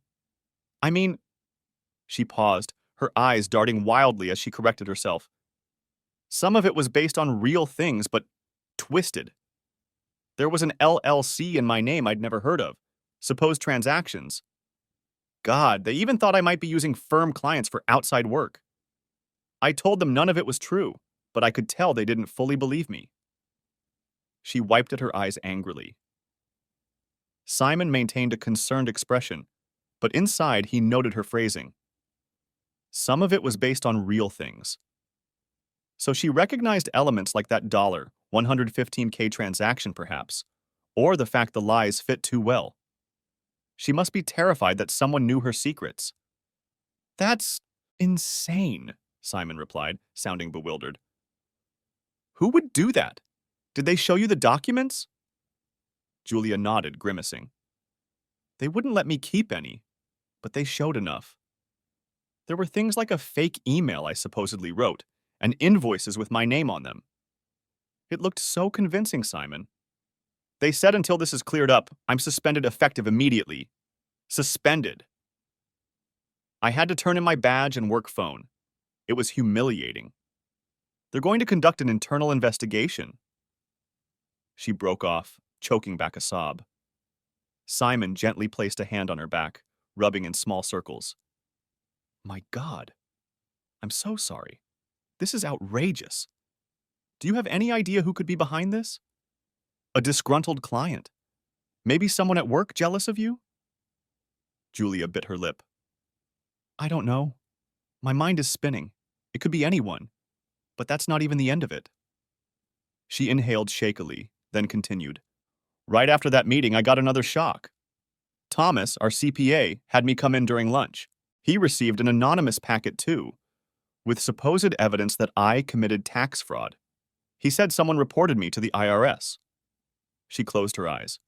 I mean—" She paused, her eyes darting wildly as she corrected herself. "Some of it was based on real things, but twisted. There was an LLC in my name I'd never heard of, supposed transactions. God, they even thought I might be using firm clients for outside work. I told them none of it was true, but I could tell they didn't fully believe me. She wiped at her eyes angrily. Simon maintained a concerned expression, but inside he noted her phrasing. Some of it was based on real things. So she recognized elements like that $115K transaction perhaps, or the fact the lies fit too well. She must be terrified that someone knew her secrets. That's insane, Simon replied, sounding bewildered. Who would do that? Did they show you the documents? Julia nodded, grimacing. They wouldn't let me keep any, but they showed enough. There were things like a fake email I supposedly wrote, and invoices with my name on them. It looked so convincing, Simon. They said until this is cleared up, I'm suspended effective immediately. Suspended. I had to turn in my badge and work phone. It was humiliating. They're going to conduct an internal investigation. She broke off, choking back a sob. Simon gently placed a hand on her back, rubbing in small circles. My God. I'm so sorry. This is outrageous. Do you have any idea who could be behind this? A disgruntled client? Maybe someone at work jealous of you? Julia bit her lip. I don't know. My mind is spinning. It could be anyone. But that's not even the end of it. She inhaled shakily, then continued. Right after that meeting, I got another shock. Thomas, our CPA, had me come in during lunch. He received an anonymous packet too, with supposed evidence that I committed tax fraud. He said someone reported me to the IRS. She closed her eyes.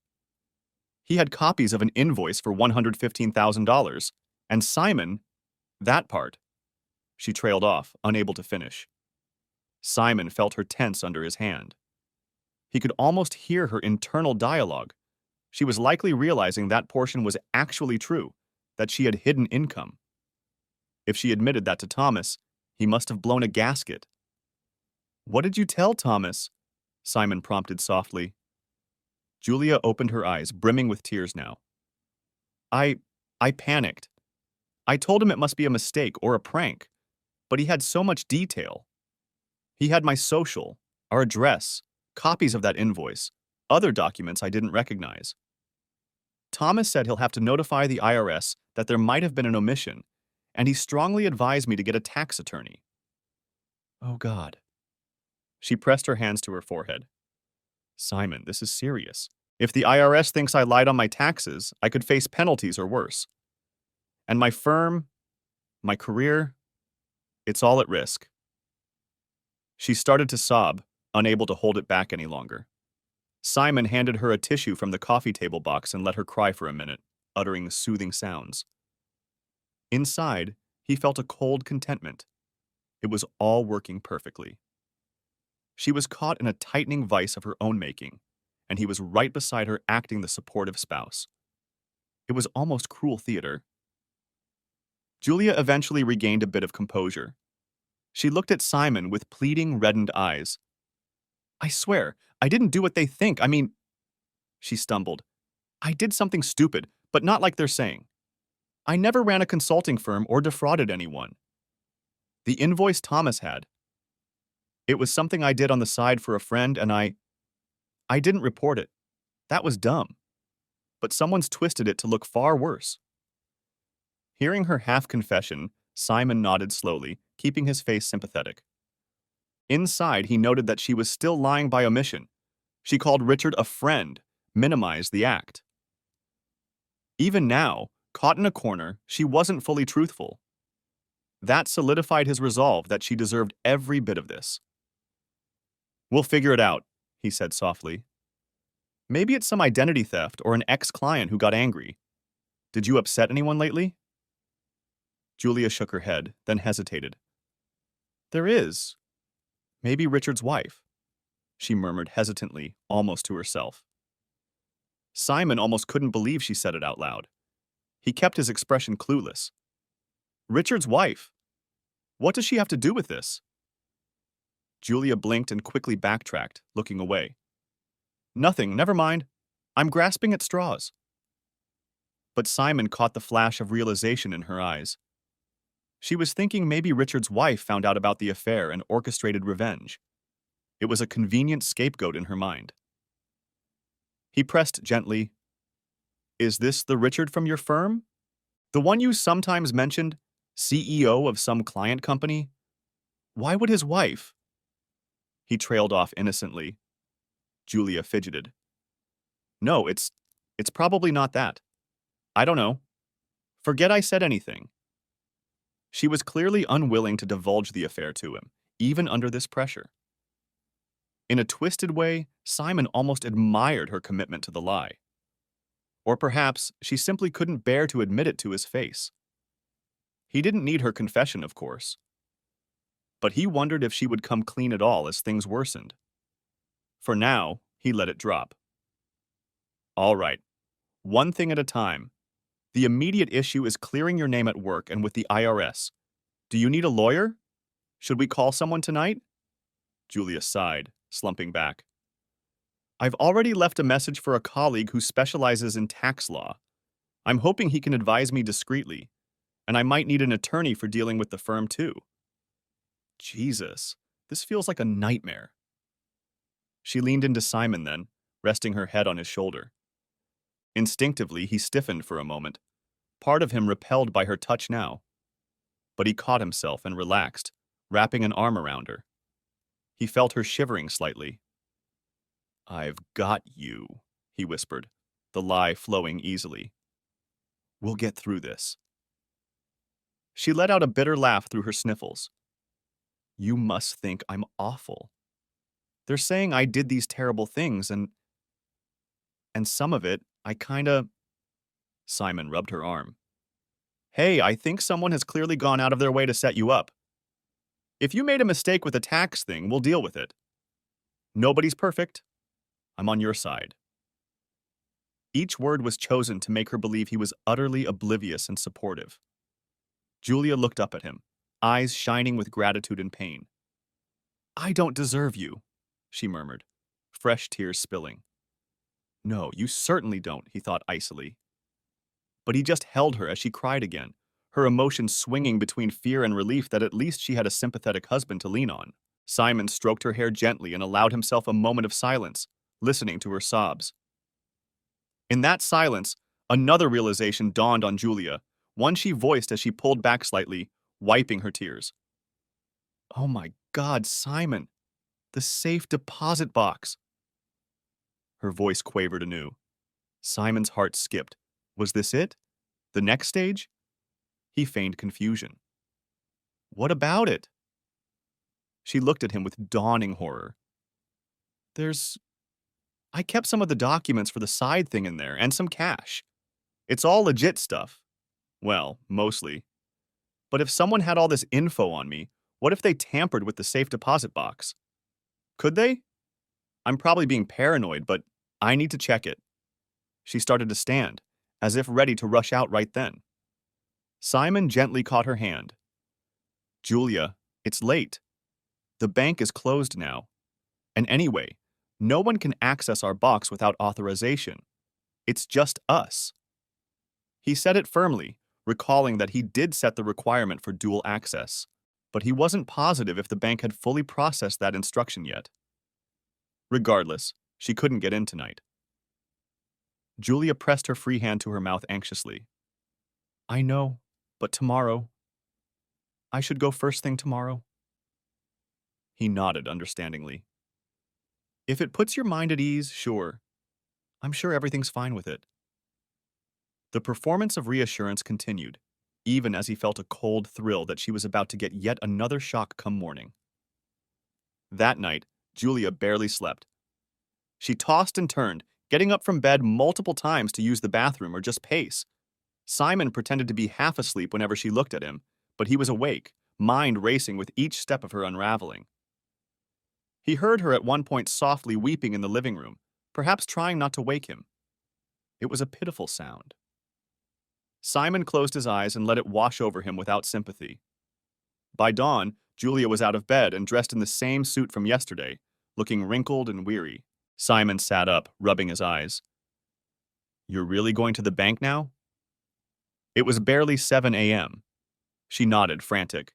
He had copies of an invoice for $115,000, and Simon, that part. She trailed off, unable to finish. Simon felt her tense under his hand. He could almost hear her internal dialogue. She was likely realizing that portion was actually true, that she had hidden income. If she admitted that to Thomas, he must have blown a gasket. What did you tell Thomas? Simon prompted softly. Julia opened her eyes, brimming with tears now. I panicked. I told him it must be a mistake or a prank, but he had so much detail. He had my social, our address, copies of that invoice, other documents I didn't recognize. Thomas said he'll have to notify the IRS that there might have been an omission, and he strongly advised me to get a tax attorney. Oh, God. She pressed her hands to her forehead. Simon, this is serious. If the IRS thinks I lied on my taxes, I could face penalties or worse. And my firm, my career, it's all at risk. She started to sob, unable to hold it back any longer. Simon handed her a tissue from the coffee table box and let her cry for a minute, uttering soothing sounds. Inside, he felt a cold contentment. It was all working perfectly. She was caught in a tightening vice of her own making, and he was right beside her acting the supportive spouse. It was almost cruel theater. Julia eventually regained a bit of composure. She looked at Simon with pleading, reddened eyes. I swear, I didn't do what they think. She stumbled. I did something stupid, but not like they're saying. I never ran a consulting firm or defrauded anyone. The invoice Thomas had. It was something I did on the side for a friend, and I didn't report it. That was dumb. But someone's twisted it to look far worse. Hearing her half-confession, Simon nodded slowly, keeping his face sympathetic. Inside, he noted that she was still lying by omission. She called Richard a friend, minimized the act. Even now, caught in a corner, she wasn't fully truthful. That solidified his resolve that she deserved every bit of this. We'll figure it out, he said softly. Maybe it's some identity theft or an ex-client who got angry. Did you upset anyone lately? Julia shook her head, then hesitated. There is. Maybe Richard's wife, she murmured hesitantly, almost to herself. Simon almost couldn't believe she said it out loud. He kept his expression clueless. Richard's wife? What does she have to do with this? Julia blinked and quickly backtracked, looking away. Nothing, never mind. I'm grasping at straws. But Simon caught the flash of realization in her eyes. She was thinking maybe Richard's wife found out about the affair and orchestrated revenge. It was a convenient scapegoat in her mind. He pressed gently, "Is this the Richard from your firm? The one you sometimes mentioned, CEO of some client company? Why would his wife?" He trailed off innocently. Julia fidgeted. "No, it's probably not that. I don't know. Forget I said anything." She was clearly unwilling to divulge the affair to him, even under this pressure. In a twisted way, Simon almost admired her commitment to the lie. Or perhaps she simply couldn't bear to admit it to his face. He didn't need her confession, of course. But he wondered if she would come clean at all as things worsened. For now, he let it drop. "All right, one thing at a time. The immediate issue is clearing your name at work and with the IRS. Do you need a lawyer? Should we call someone tonight?" Julia sighed, slumping back. "I've already left a message for a colleague who specializes in tax law. I'm hoping he can advise me discreetly, and I might need an attorney for dealing with the firm too." Jesus, this feels like a nightmare. She leaned into Simon then, resting her head on his shoulder. Instinctively, he stiffened for a moment, part of him repelled by her touch now. But he caught himself and relaxed, wrapping an arm around her. He felt her shivering slightly. "I've got you," he whispered, the lie flowing easily. "We'll get through this." She let out a bitter laugh through her sniffles. "You must think I'm awful. They're saying I did these terrible things, and some of it, I kinda—" Simon rubbed her arm. "Hey, I think someone has clearly gone out of their way to set you up. If you made a mistake with the tax thing, we'll deal with it. Nobody's perfect. I'm on your side." Each word was chosen to make her believe he was utterly oblivious and supportive. Julia looked up at him, eyes shining with gratitude and pain. "I don't deserve you," she murmured, fresh tears spilling. "No, you certainly don't," he thought icily. But he just held her as she cried again, her emotions swinging between fear and relief that at least she had a sympathetic husband to lean on. Simon stroked her hair gently and allowed himself a moment of silence, listening to her sobs. In that silence, another realization dawned on Julia, one she voiced as she pulled back slightly, wiping her tears. "Oh my God, Simon! The safe deposit box!" Her voice quavered anew. Simon's heart skipped. Was this it? The next stage? He feigned confusion. "What about it?" She looked at him with dawning horror. I kept some of the documents for the side thing in there, and some cash. It's all legit stuff. Well, mostly. But if someone had all this info on me, what if they tampered with the safe deposit box? Could they? I'm probably being paranoid, but I need to check it." She started to stand, as if ready to rush out right then. Simon gently caught her hand. "Julia, it's late. The bank is closed now. And anyway, no one can access our box without authorization. It's just us." He said it firmly, recalling that he did set the requirement for dual access, but he wasn't positive if the bank had fully processed that instruction yet. Regardless, she couldn't get in tonight. Julia pressed her free hand to her mouth anxiously. "I know, but tomorrow. I should go first thing tomorrow." He nodded understandingly. "If it puts your mind at ease, sure. I'm sure everything's fine with it." The performance of reassurance continued, even as he felt a cold thrill that she was about to get yet another shock come morning. That night, Julia barely slept. She tossed and turned, getting up from bed multiple times to use the bathroom or just pace. Simon pretended to be half asleep whenever she looked at him, but he was awake, mind racing with each step of her unraveling. He heard her at one point softly weeping in the living room, perhaps trying not to wake him. It was a pitiful sound. Simon closed his eyes and let it wash over him without sympathy. By dawn, Julia was out of bed and dressed in the same suit from yesterday, looking wrinkled and weary. Simon sat up, rubbing his eyes. "You're really going to the bank now?" It was barely 7 a.m. She nodded, frantic.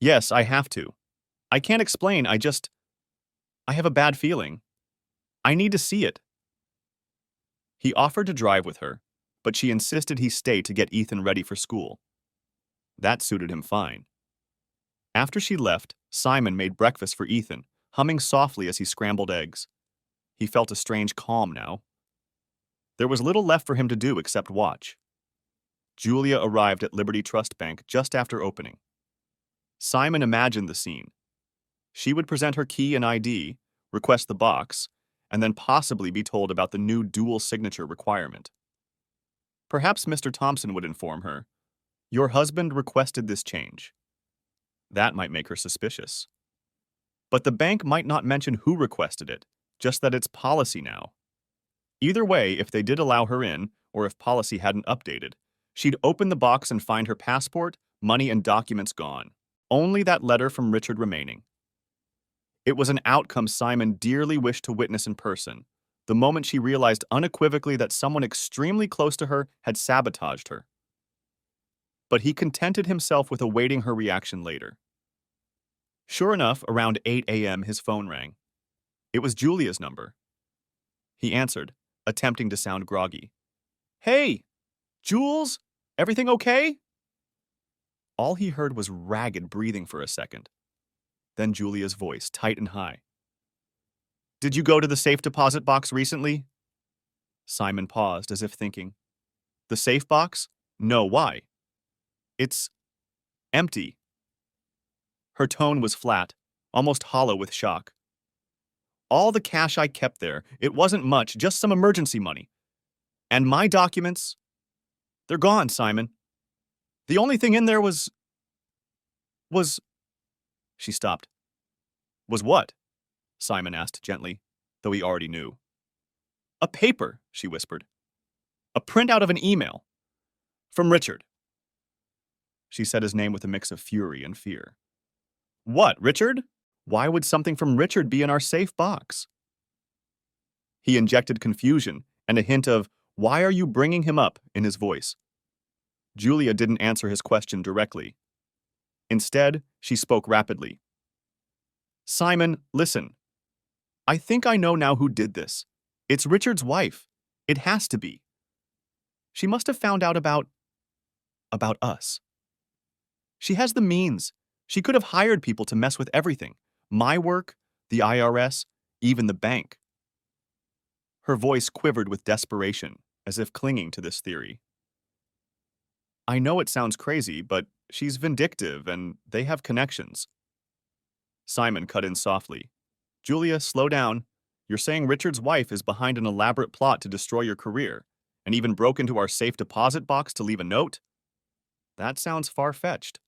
Yes, I have to. I can't explain, I have a bad feeling. I need to see it. He offered to drive with her, but she insisted he stay to get Ethan ready for school. That suited him fine. After she left, Simon made breakfast for Ethan, humming softly as he scrambled eggs. He felt a strange calm now. There was little left for him to do except watch. Julia arrived at Liberty Trust Bank just after opening. Simon imagined the scene. She would present her key and ID, request the box, and then possibly be told about the new dual signature requirement. Perhaps Mr. Thompson would inform her, "Your husband requested this change." That might make her suspicious. But the bank might not mention who requested it, just that it's policy now. Either way, if they did allow her in, or if policy hadn't updated, she'd open the box and find her passport, money, and documents gone. Only that letter from Richard remaining. It was an outcome Simon dearly wished to witness in person, the moment she realized unequivocally that someone extremely close to her had sabotaged her. But he contented himself with awaiting her reaction later. Sure enough, around 8 a.m. his phone rang. It was Julia's number. He answered, attempting to sound groggy. "Hey, Jules? Everything okay?" All he heard was ragged breathing for a second. Then Julia's voice, tight and high. "Did you go to the safe deposit box recently?" Simon paused, as if thinking. "The safe box? No, why?" "It's empty." Her tone was flat, almost hollow with shock. "All the cash I kept there, it wasn't much, just some emergency money. And my documents, they're gone, Simon. The only thing in there was... She stopped. "Was what?" Simon asked gently, though he already knew. "A paper," she whispered. "A printout of an email. From Richard." She said his name with a mix of fury and fear. "What, Richard? Why would something from Richard be in our safe box?" He injected confusion and a hint of, "Why are you bringing him up?" in his voice. Julia didn't answer his question directly. Instead, she spoke rapidly. "Simon, listen. I think I know now who did this. It's Richard's wife. It has to be. She must have found out about us. She has the means. She could have hired people to mess with everything. My work, the IRS, even the bank." Her voice quivered with desperation, as if clinging to this theory. "I know it sounds crazy, but she's vindictive and they have connections." Simon cut in softly. "Julia, slow down. You're saying Richard's wife is behind an elaborate plot to destroy your career, and even broke into our safe deposit box to leave a note? That sounds far-fetched."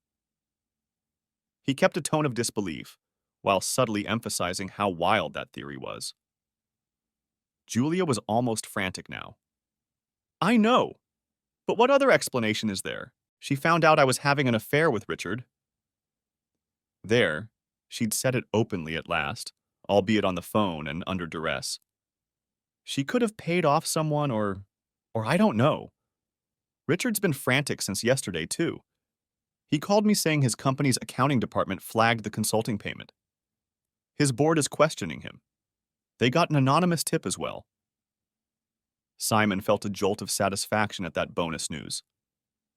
He kept a tone of disbelief, while subtly emphasizing how wild that theory was. Julia was almost frantic now. "I know. But what other explanation is there? She found out I was having an affair with Richard." There, she'd said it openly at last, albeit on the phone and under duress. She could have paid off someone or I don't know. Richard's been frantic since yesterday, too. He called me saying his company's accounting department flagged the consulting payment. His board is questioning him. They got an anonymous tip as well. Simon felt a jolt of satisfaction at that bonus news.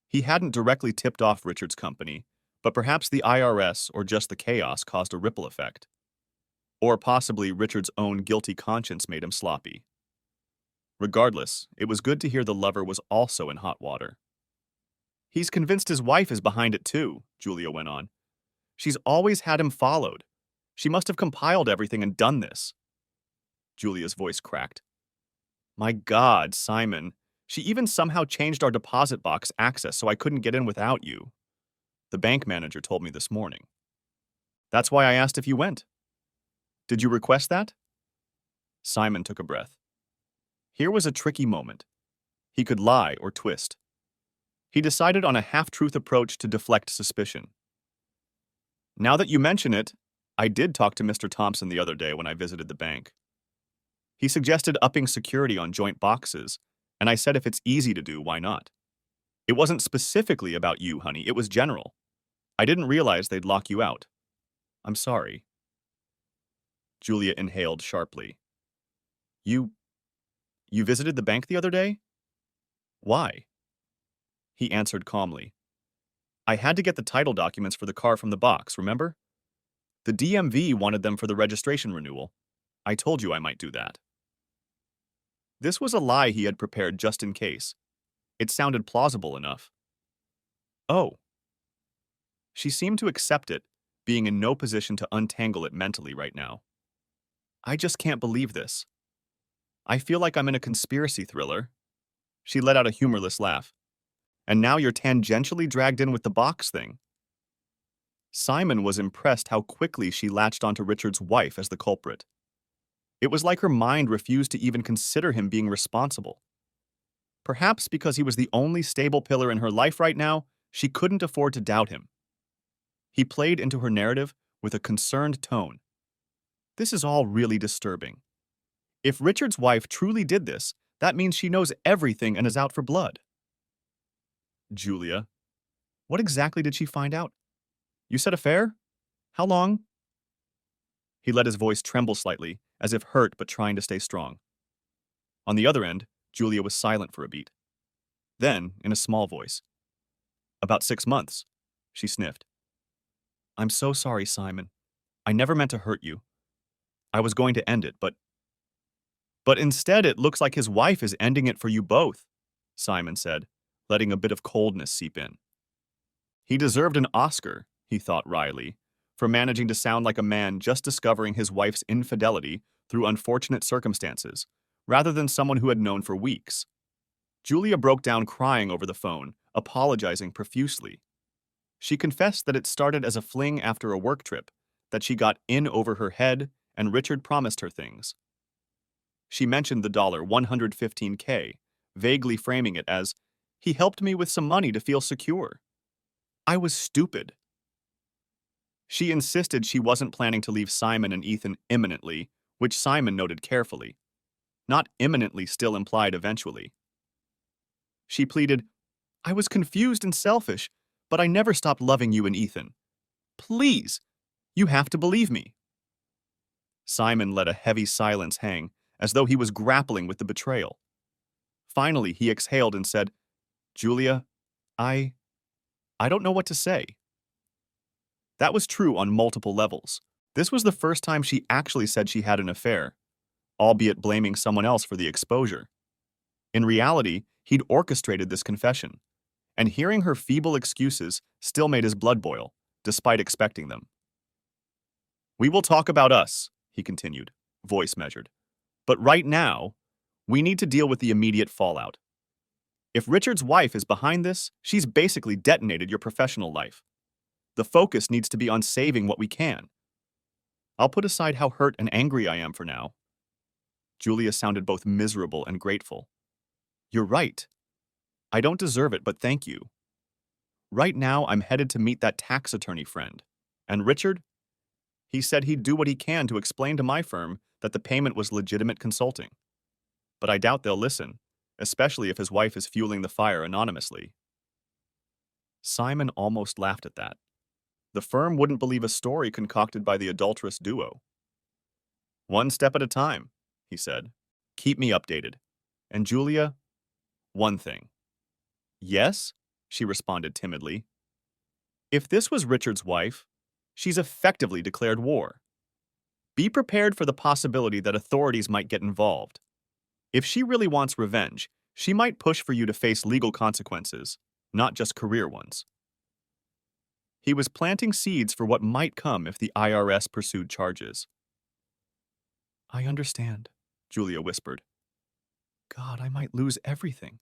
He hadn't directly tipped off Richard's company, but perhaps the IRS or just the chaos caused a ripple effect. Or possibly Richard's own guilty conscience made him sloppy. Regardless, it was good to hear the lover was also in hot water. "He's convinced his wife is behind it too," Julia went on. "She's always had him followed. She must have compiled everything and done this." Julia's voice cracked. "My God, Simon. She even somehow changed our deposit box access so I couldn't get in without you. The bank manager told me this morning. That's why I asked if you went. Did you request that?" Simon took a breath. Here was a tricky moment. He could lie or twist. He decided on a half-truth approach to deflect suspicion. "Now that you mention it, I did talk to Mr. Thompson the other day when I visited the bank. He suggested upping security on joint boxes, and I said if it's easy to do, why not? It wasn't specifically about you, honey. It was general. I didn't realize they'd lock you out. I'm sorry. Julia inhaled sharply. You, you visited the bank the other day? Why? He answered calmly. I had to get the title documents for the car from the box, remember? The DMV wanted them for the registration renewal. I told you I might do that. This was a lie he had prepared just in case. It sounded plausible enough. Oh. She seemed to accept it, being in no position to untangle it mentally right now. I just can't believe this. I feel like I'm in a conspiracy thriller. She let out a humorless laugh. And now you're tangentially dragged in with the box thing. Simon was impressed how quickly she latched onto Richard's wife as the culprit. It was like her mind refused to even consider him being responsible. Perhaps because he was the only stable pillar in her life right now, she couldn't afford to doubt him. He played into her narrative with a concerned tone. This is all really disturbing. If Richard's wife truly did this, that means she knows everything and is out for blood. Julia, what exactly did she find out? You said affair? How long? He let his voice tremble slightly, as if hurt but trying to stay strong. On the other end, Julia was silent for a beat. Then, in a small voice, about 6 months, she sniffed. I'm so sorry, Simon. I never meant to hurt you. I was going to end it, but instead it looks like his wife is ending it for you both, Simon said, letting a bit of coldness seep in. He deserved an Oscar, he thought wryly, for managing to sound like a man just discovering his wife's infidelity through unfortunate circumstances, rather than someone who had known for weeks. Julia broke down crying over the phone, apologizing profusely. She confessed that it started as a fling after a work trip, that she got in over her head, and Richard promised her things. She mentioned the $115K, vaguely framing it as, he helped me with some money to feel secure. I was stupid. She insisted she wasn't planning to leave Simon and Ethan imminently, which Simon noted carefully. Not imminently still implied eventually. She pleaded, I was confused and selfish, but I never stopped loving you and Ethan. Please, you have to believe me. Simon let a heavy silence hang, as though he was grappling with the betrayal. Finally, he exhaled and said, Julia, I don't know what to say. That was true on multiple levels. This was the first time she actually said she had an affair, albeit blaming someone else for the exposure. In reality, he'd orchestrated this confession, and hearing her feeble excuses still made his blood boil, despite expecting them. We will talk about us, he continued, voice measured. But right now, we need to deal with the immediate fallout. If Richard's wife is behind this, she's basically detonated your professional life. The focus needs to be on saving what we can. I'll put aside how hurt and angry I am for now. Julia sounded both miserable and grateful. You're right. I don't deserve it, but thank you. Right now, I'm headed to meet that tax attorney friend. And Richard? He said he'd do what he can to explain to my firm that the payment was legitimate consulting. But I doubt they'll listen, especially if his wife is fueling the fire anonymously. Simon almost laughed at that. The firm wouldn't believe a story concocted by the adulterous duo. One step at a time, he said. Keep me updated. And Julia, one thing. Yes, she responded timidly. If this was Richard's wife, she's effectively declared war. Be prepared for the possibility that authorities might get involved. If she really wants revenge, she might push for you to face legal consequences, not just career ones. He was planting seeds for what might come if the IRS pursued charges. I understand, Julia whispered. God, I might lose everything.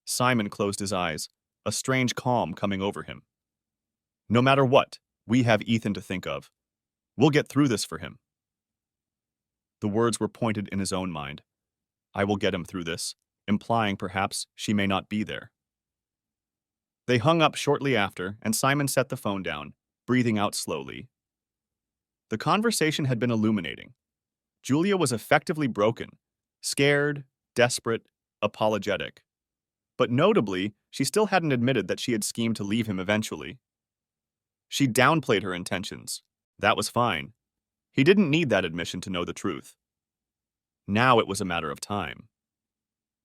Simon closed his eyes, a strange calm coming over him. No matter what, we have Ethan to think of. We'll get through this for him. The words were pointed in his own mind. I will get him through this, implying perhaps she may not be there. They hung up shortly after, and Simon set the phone down, breathing out slowly. The conversation had been illuminating. Julia was effectively broken, scared, desperate, apologetic. But notably, she still hadn't admitted that she had schemed to leave him eventually. She downplayed her intentions. That was fine. He didn't need that admission to know the truth. Now it was a matter of time.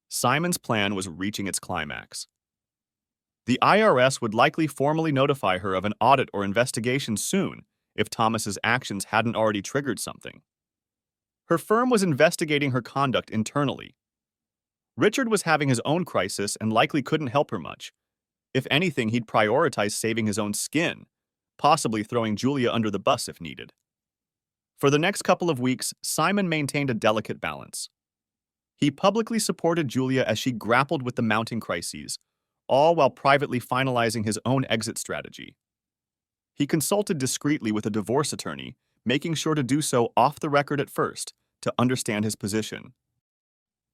Simon's plan was reaching its climax. The IRS would likely formally notify her of an audit or investigation soon if Thomas's actions hadn't already triggered something. Her firm was investigating her conduct internally. Richard was having his own crisis and likely couldn't help her much. If anything, he'd prioritize saving his own skin, possibly throwing Julia under the bus if needed. For the next couple of weeks, Simon maintained a delicate balance. He publicly supported Julia as she grappled with the mounting crises, all while privately finalizing his own exit strategy. He consulted discreetly with a divorce attorney, making sure to do so off the record at first to understand his position.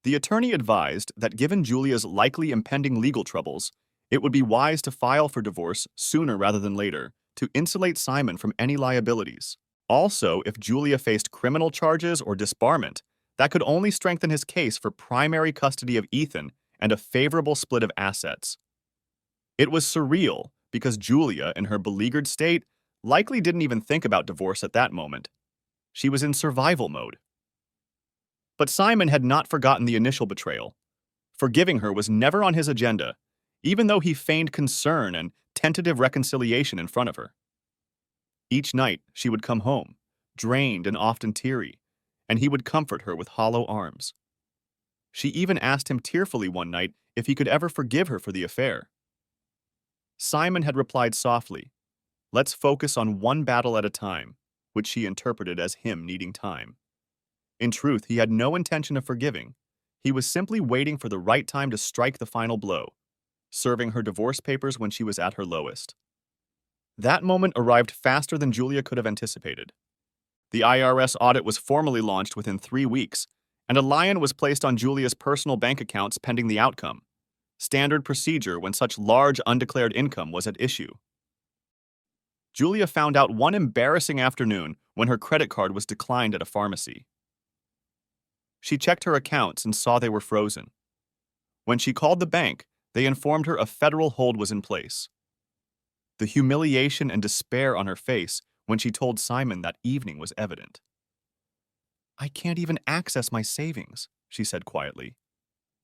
The attorney advised that given Julia's likely impending legal troubles, it would be wise to file for divorce sooner rather than later to insulate Simon from any liabilities. Also, if Julia faced criminal charges or disbarment, that could only strengthen his case for primary custody of Ethan and a favorable split of assets. It was surreal because Julia, in her beleaguered state, likely didn't even think about divorce at that moment. She was in survival mode. But Simon had not forgotten the initial betrayal. Forgiving her was never on his agenda, even though he feigned concern and tentative reconciliation in front of her. Each night, she would come home, drained and often teary, and he would comfort her with hollow arms. She even asked him tearfully one night if he could ever forgive her for the affair. Simon had replied softly, "Let's focus on one battle at a time," which she interpreted as him needing time. In truth, he had no intention of forgiving. He was simply waiting for the right time to strike the final blow, serving her divorce papers when she was at her lowest. That moment arrived faster than Julia could have anticipated. The IRS audit was formally launched within 3 weeks, and a lion was placed on Julia's personal bank accounts pending the outcome, standard procedure when such large undeclared income was at issue. Julia found out one embarrassing afternoon when her credit card was declined at a pharmacy. She checked her accounts and saw they were frozen. When she called the bank, they informed her a federal hold was in place. The humiliation and despair on her face when she told Simon that evening was evident. "I can't even access my savings," she said quietly.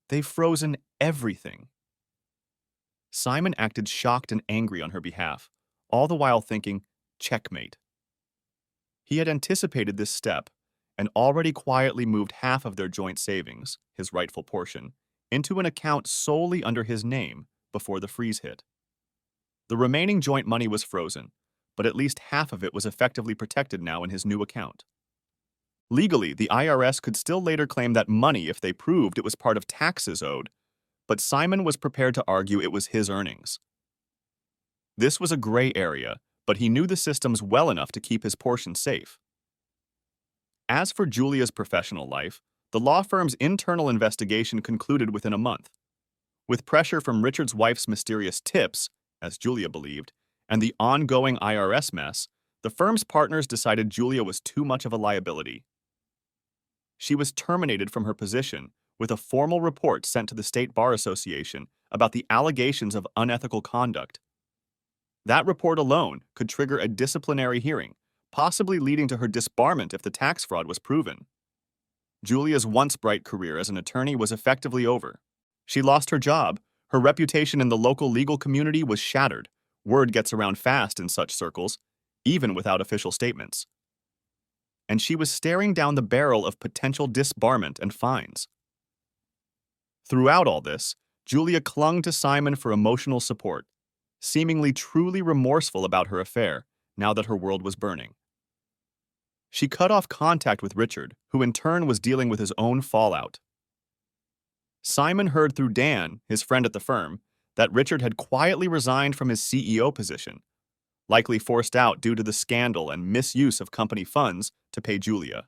"They've frozen everything." Simon acted shocked and angry on her behalf, all the while thinking, checkmate. He had anticipated this step and already quietly moved half of their joint savings, his rightful portion, into an account solely under his name before the freeze hit. The remaining joint money was frozen, but at least half of it was effectively protected now in his new account. Legally, the IRS could still later claim that money if they proved it was part of taxes owed, but Simon was prepared to argue it was his earnings. This was a gray area, but he knew the systems well enough to keep his portion safe. As for Julia's professional life, the law firm's internal investigation concluded within a month. With pressure from Richard's wife's mysterious tips, as Julia believed, and the ongoing IRS mess, the firm's partners decided Julia was too much of a liability. She was terminated from her position, with a formal report sent to the State Bar Association about the allegations of unethical conduct. That report alone could trigger a disciplinary hearing, possibly leading to her disbarment if the tax fraud was proven. Julia's once bright career as an attorney was effectively over. She lost her job. Her reputation in the local legal community was shattered. Word gets around fast in such circles, even without official statements. And she was staring down the barrel of potential disbarment and fines. Throughout all this, Julia clung to Simon for emotional support, seemingly truly remorseful about her affair now that her world was burning. She cut off contact with Richard, who in turn was dealing with his own fallout. Simon heard through Dan, his friend at the firm, that Richard had quietly resigned from his CEO position, likely forced out due to the scandal and misuse of company funds to pay Julia.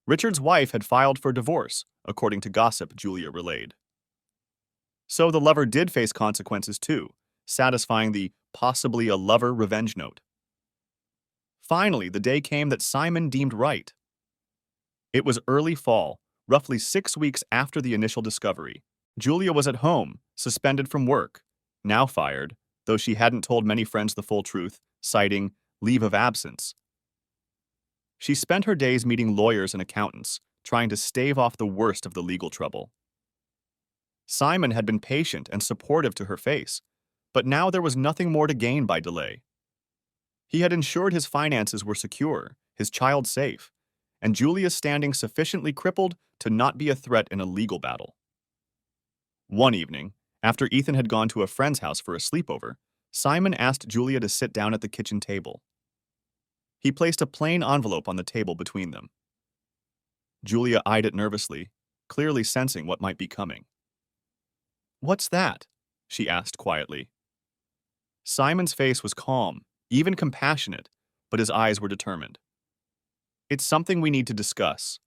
Richard's wife had filed for divorce, according to gossip Julia relayed. So the lover did face consequences too, satisfying the possibly a lover revenge note. Finally, the day came that Simon deemed right. It was early fall, roughly 6 weeks after the initial discovery, Julia was at home, suspended from work, now fired, though she hadn't told many friends the full truth, citing leave of absence. She spent her days meeting lawyers and accountants, trying to stave off the worst of the legal trouble. Simon had been patient and supportive to her face, but now there was nothing more to gain by delay. He had ensured his finances were secure, his child safe, and Julia's standing sufficiently crippled to not be a threat in a legal battle. One evening, after Ethan had gone to a friend's house for a sleepover, Simon asked Julia to sit down at the kitchen table. He placed a plain envelope on the table between them. Julia eyed it nervously, clearly sensing what might be coming. "What's that?" she asked quietly. Simon's face was calm, even compassionate, but his eyes were determined. "It's something we need to discuss.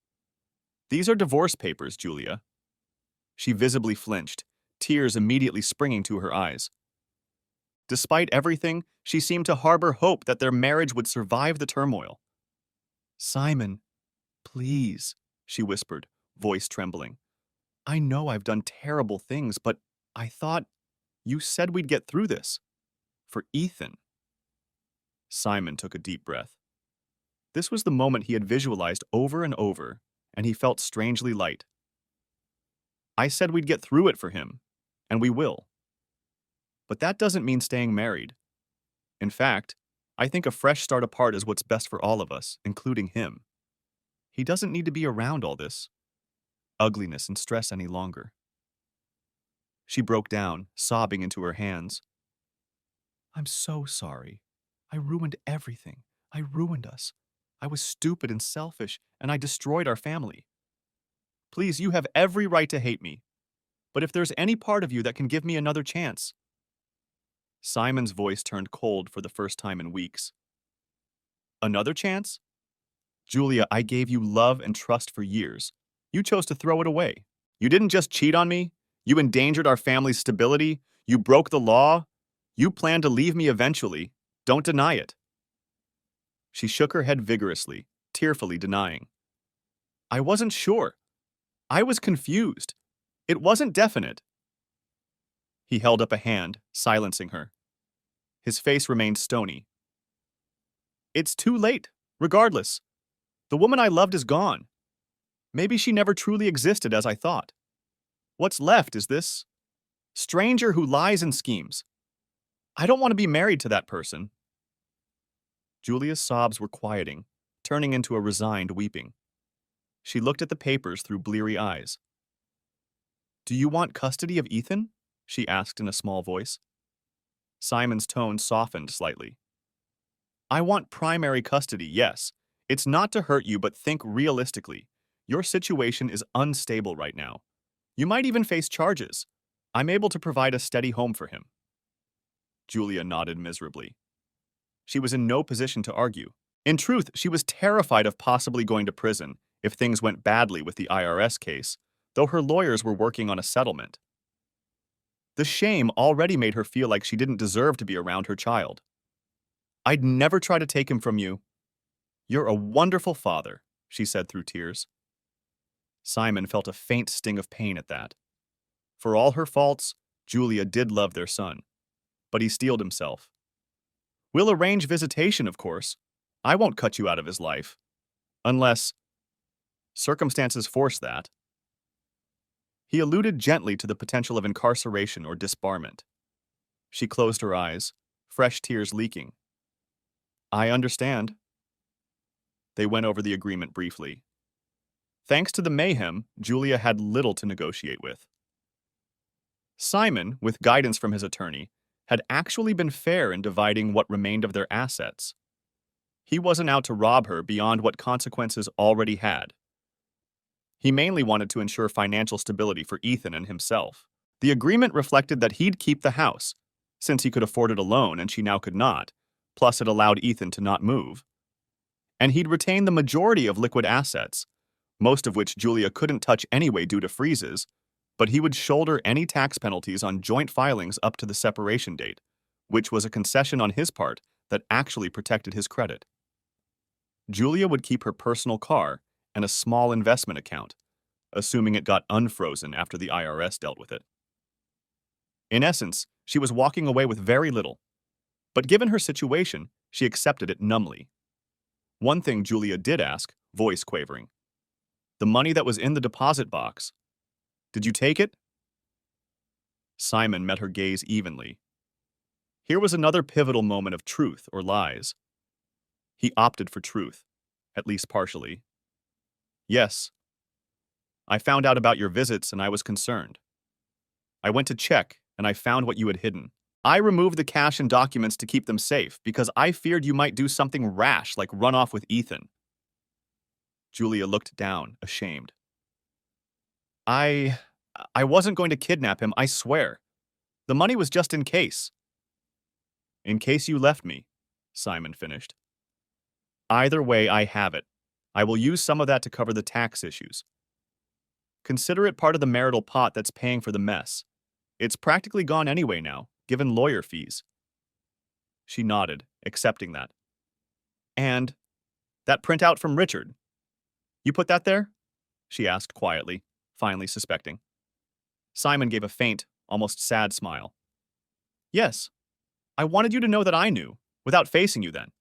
These are divorce papers, Julia." She visibly flinched, tears immediately springing to her eyes. Despite everything, she seemed to harbor hope that their marriage would survive the turmoil. "Simon, please," she whispered, voice trembling. "I know I've done terrible things, but I thought you said we'd get through this. For Ethan." Simon took a deep breath. This was the moment he had visualized over and over, and he felt strangely light. "I said we'd get through it for him, and we will. But that doesn't mean staying married. In fact, I think a fresh start apart is what's best for all of us, including him. He doesn't need to be around all this ugliness and stress any longer." She broke down, sobbing into her hands. "I'm so sorry. I ruined everything. I ruined us. I was stupid and selfish, and I destroyed our family. Please, you have every right to hate me. But if there's any part of you that can give me another chance." Simon's voice turned cold for the first time in weeks. "Another chance? Julia, I gave you love and trust for years. You chose to throw it away. You didn't just cheat on me. You endangered our family's stability. You broke the law. You planned to leave me eventually. Don't deny it." She shook her head vigorously, tearfully denying. "I wasn't sure. I was confused. It wasn't definite." He held up a hand, silencing her. His face remained stony. "It's too late, regardless. The woman I loved is gone. Maybe she never truly existed as I thought. What's left is this stranger who lies and schemes. I don't want to be married to that person." Julia's sobs were quieting, turning into a resigned weeping. She looked at the papers through bleary eyes. "Do you want custody of Ethan?" she asked in a small voice. Simon's tone softened slightly. "I want primary custody, yes. It's not to hurt you, but think realistically. Your situation is unstable right now. You might even face charges. I'm able to provide a steady home for him." Julia nodded miserably. She was in no position to argue. In truth, she was terrified of possibly going to prison if things went badly with the IRS case, though her lawyers were working on a settlement. The shame already made her feel like she didn't deserve to be around her child. "I'd never try to take him from you. You're a wonderful father," she said through tears. Simon felt a faint sting of pain at that. For all her faults, Julia did love their son. But he steeled himself. "We'll arrange visitation, of course. I won't cut you out of his life. Unless circumstances force that." He alluded gently to the potential of incarceration or disbarment. She closed her eyes, fresh tears leaking. "I understand." They went over the agreement briefly. Thanks to the mayhem, Julia had little to negotiate with. Simon, with guidance from his attorney, had actually been fair in dividing what remained of their assets. He wasn't out to rob her beyond what consequences already had. He mainly wanted to ensure financial stability for Ethan and himself. The agreement reflected that he'd keep the house, since he could afford it alone and she now could not, plus it allowed Ethan to not move. And he'd retain the majority of liquid assets, most of which Julia couldn't touch anyway due to freezes, but he would shoulder any tax penalties on joint filings up to the separation date, which was a concession on his part that actually protected his credit. Julia would keep her personal car and a small investment account, assuming it got unfrozen after the IRS dealt with it. In essence, she was walking away with very little, but given her situation, she accepted it numbly. One thing Julia did ask, voice quavering. The money that was in the deposit box. Did you take it? Simon met her gaze evenly. Here was another pivotal moment of truth or lies. He opted for truth, at least partially. Yes. I found out about your visits and I was concerned. I went to check and I found what you had hidden. I removed the cash and documents to keep them safe because I feared you might do something rash like run off with Ethan. Julia looked down, ashamed. I wasn't going to kidnap him, I swear. The money was just in case. In case you left me, Simon finished. Either way, I have it. I will use some of that to cover the tax issues. Consider it part of the marital pot that's paying for the mess. It's practically gone anyway now, given lawyer fees. She nodded, accepting that. And that printout from Richard. You put that there? She asked quietly, finally suspecting. Simon gave a faint, almost sad smile. Yes. I wanted you to know that I knew, without facing you then.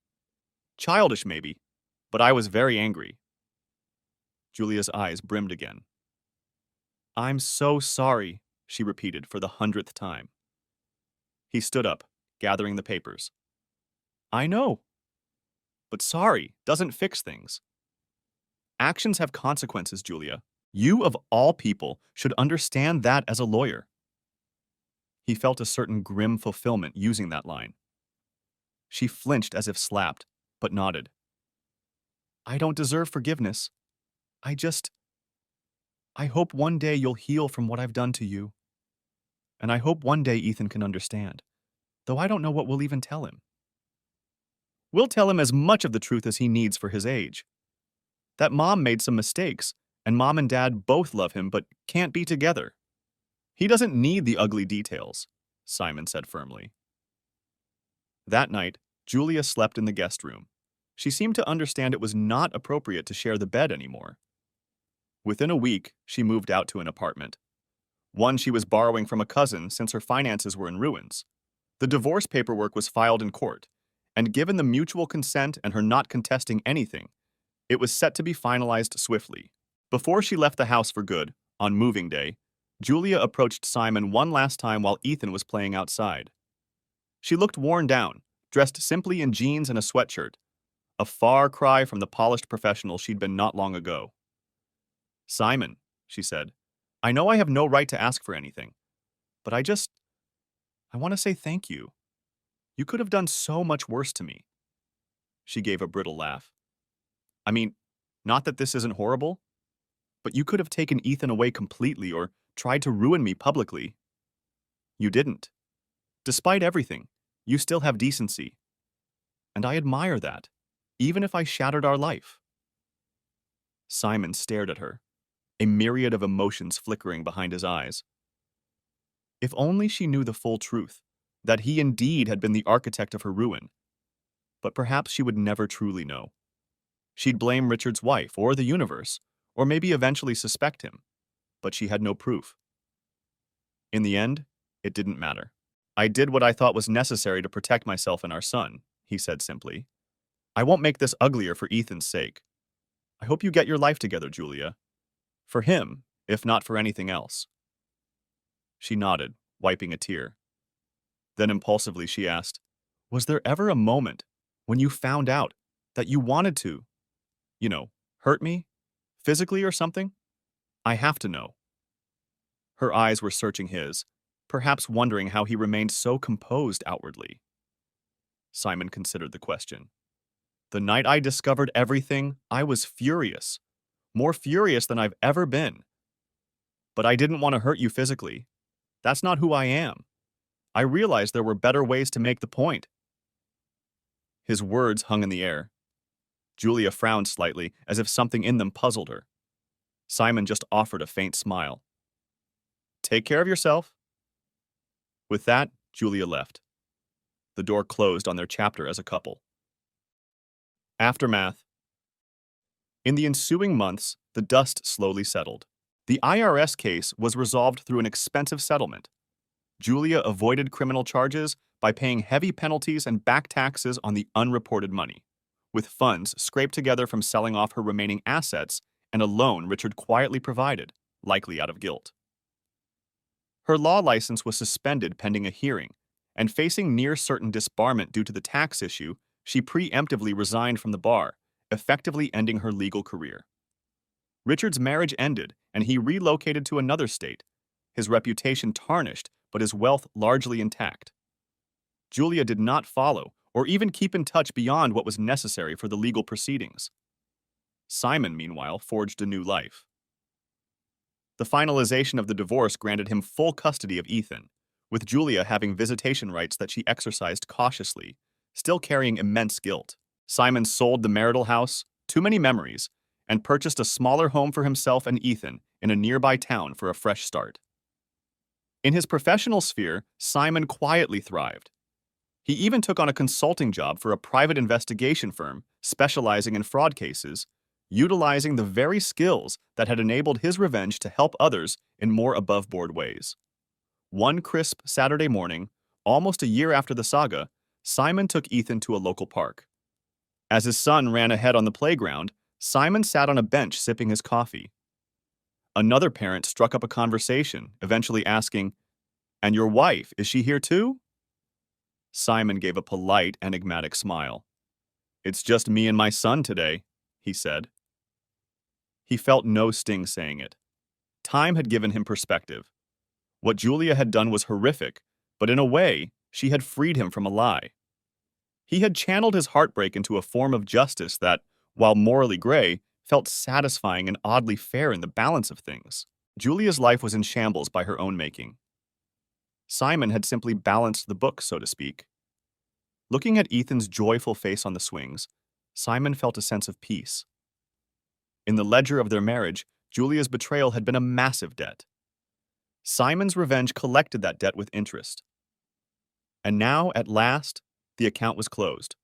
Childish, maybe, but I was very angry. Julia's eyes brimmed again. I'm so sorry, she repeated for the 100th time. He stood up, gathering the papers. I know. But sorry doesn't fix things. Actions have consequences, Julia. You, of all people, should understand that as a lawyer. He felt a certain grim fulfillment using that line. She flinched as if slapped, but nodded. I don't deserve forgiveness. I hope one day you'll heal from what I've done to you. And I hope one day Ethan can understand, though I don't know what we'll even tell him. We'll tell him as much of the truth as he needs for his age. That Mom made some mistakes, and Mom and Dad both love him but can't be together. He doesn't need the ugly details, Simon said firmly. That night, Julia slept in the guest room. She seemed to understand it was not appropriate to share the bed anymore. Within a week, she moved out to an apartment. One she was borrowing from a cousin since her finances were in ruins. The divorce paperwork was filed in court, and given the mutual consent and her not contesting anything, it was set to be finalized swiftly. Before she left the house for good, on moving day, Julia approached Simon one last time while Ethan was playing outside. She looked worn down, dressed simply in jeans and a sweatshirt, a far cry from the polished professional she'd been not long ago. Simon, she said, I know I have no right to ask for anything, but I want to say thank you. You could have done so much worse to me. She gave a brittle laugh. I mean, not that this isn't horrible, but you could have taken Ethan away completely or tried to ruin me publicly. You didn't. Despite everything, you still have decency. And I admire that, even if I shattered our life. Simon stared at her, a myriad of emotions flickering behind his eyes. If only she knew the full truth, that he indeed had been the architect of her ruin. But perhaps she would never truly know. She'd blame Richard's wife or the universe, or maybe eventually suspect him, but she had no proof. In the end, it didn't matter. I did what I thought was necessary to protect myself and our son, he said simply. I won't make this uglier for Ethan's sake. I hope you get your life together, Julia. For him, if not for anything else. She nodded, wiping a tear. Then impulsively she asked, was there ever a moment when you found out that you wanted to, hurt me? Physically or something? I have to know. Her eyes were searching his, perhaps wondering how he remained so composed outwardly. Simon considered the question. The night I discovered everything, I was furious. More furious than I've ever been. But I didn't want to hurt you physically. That's not who I am. I realized there were better ways to make the point. His words hung in the air. Julia frowned slightly, as if something in them puzzled her. Simon just offered a faint smile. Take care of yourself. With that, Julia left. The door closed on their chapter as a couple. Aftermath. In the ensuing months, the dust slowly settled. The IRS case was resolved through an expensive settlement. Julia avoided criminal charges by paying heavy penalties and back taxes on the unreported money, with funds scraped together from selling off her remaining assets and a loan Richard quietly provided, likely out of guilt. Her law license was suspended pending a hearing, and facing near certain disbarment due to the tax issue, she preemptively resigned from the bar, effectively ending her legal career. Richard's marriage ended, and he relocated to another state, his reputation tarnished, but his wealth largely intact. Julia did not follow or even keep in touch beyond what was necessary for the legal proceedings. Simon, meanwhile, forged a new life. The finalization of the divorce granted him full custody of Ethan, with Julia having visitation rights that she exercised cautiously, still carrying immense guilt. Simon sold the marital house, too many memories, and purchased a smaller home for himself and Ethan in a nearby town for a fresh start. In his professional sphere, Simon quietly thrived. He even took on a consulting job for a private investigation firm specializing in fraud cases, utilizing the very skills that had enabled his revenge to help others in more above-board ways. One crisp Saturday morning, almost a year after the saga, Simon took Ethan to a local park. As his son ran ahead on the playground, Simon sat on a bench sipping his coffee. Another parent struck up a conversation, eventually asking, "And your wife, is she here too?" Simon gave a polite, enigmatic smile. "It's just me and my son today," he said. He felt no sting saying it. Time had given him perspective. What Julia had done was horrific, but in a way, she had freed him from a lie. He had channeled his heartbreak into a form of justice that, while morally gray, felt satisfying and oddly fair in the balance of things. Julia's life was in shambles by her own making. Simon had simply balanced the book, so to speak. Looking at Ethan's joyful face on the swings, Simon felt a sense of peace. In the ledger of their marriage, Julia's betrayal had been a massive debt. Simon's revenge collected that debt with interest. And now, at last, the account was closed.